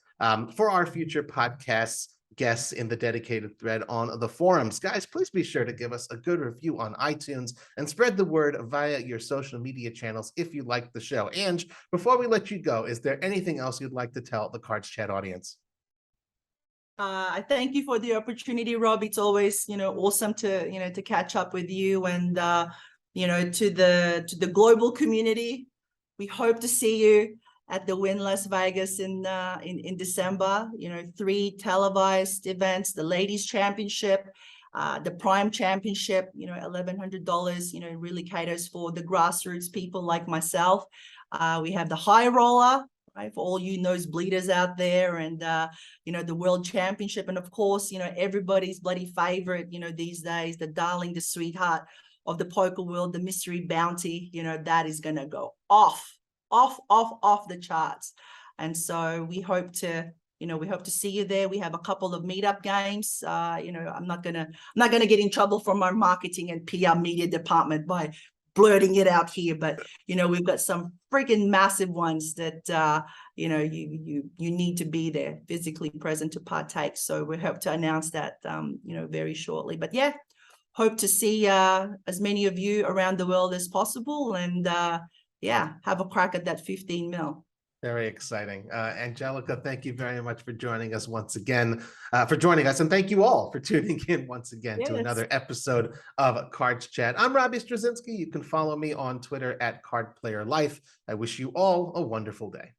[SPEAKER 1] for our future podcasts, guests in the dedicated thread on the forums. Guys, please be sure to give us a good review on iTunes and spread the word via your social media channels if you like the show. And before we let you go, is there anything else you'd like to tell the Cards Chat audience?
[SPEAKER 2] I thank you for the opportunity, Rob. It's always, awesome to, to catch up with you and, to the global community. We hope to see you at the Wynn Las Vegas in December. 3 televised events: the Ladies Championship, the Prime Championship. $1,100. Really caters for the grassroots people like myself. We have the High Roller, right, for all you nosebleeders out there, and the World Championship, and of course, everybody's bloody favorite, these days, the darling, the sweetheart of the poker world, the Mystery Bounty. That is gonna go off the charts. And so we hope to see you there. We have a couple of meetup games. I'm not gonna get in trouble from our marketing and PR media department by blurting it out here, but we've got some freaking massive ones that you need to be there, physically present to partake. So we hope to announce that very shortly. But yeah, hope to see as many of you around the world as possible, and have a crack at that 15 mil.
[SPEAKER 1] Very exciting. Angelica, thank you very much for joining us once again, and thank you all for tuning in once again to another episode of Cards Chat. I'm Robbie Straczynski. You can follow me on Twitter at CardPlayerLife. I wish you all a wonderful day.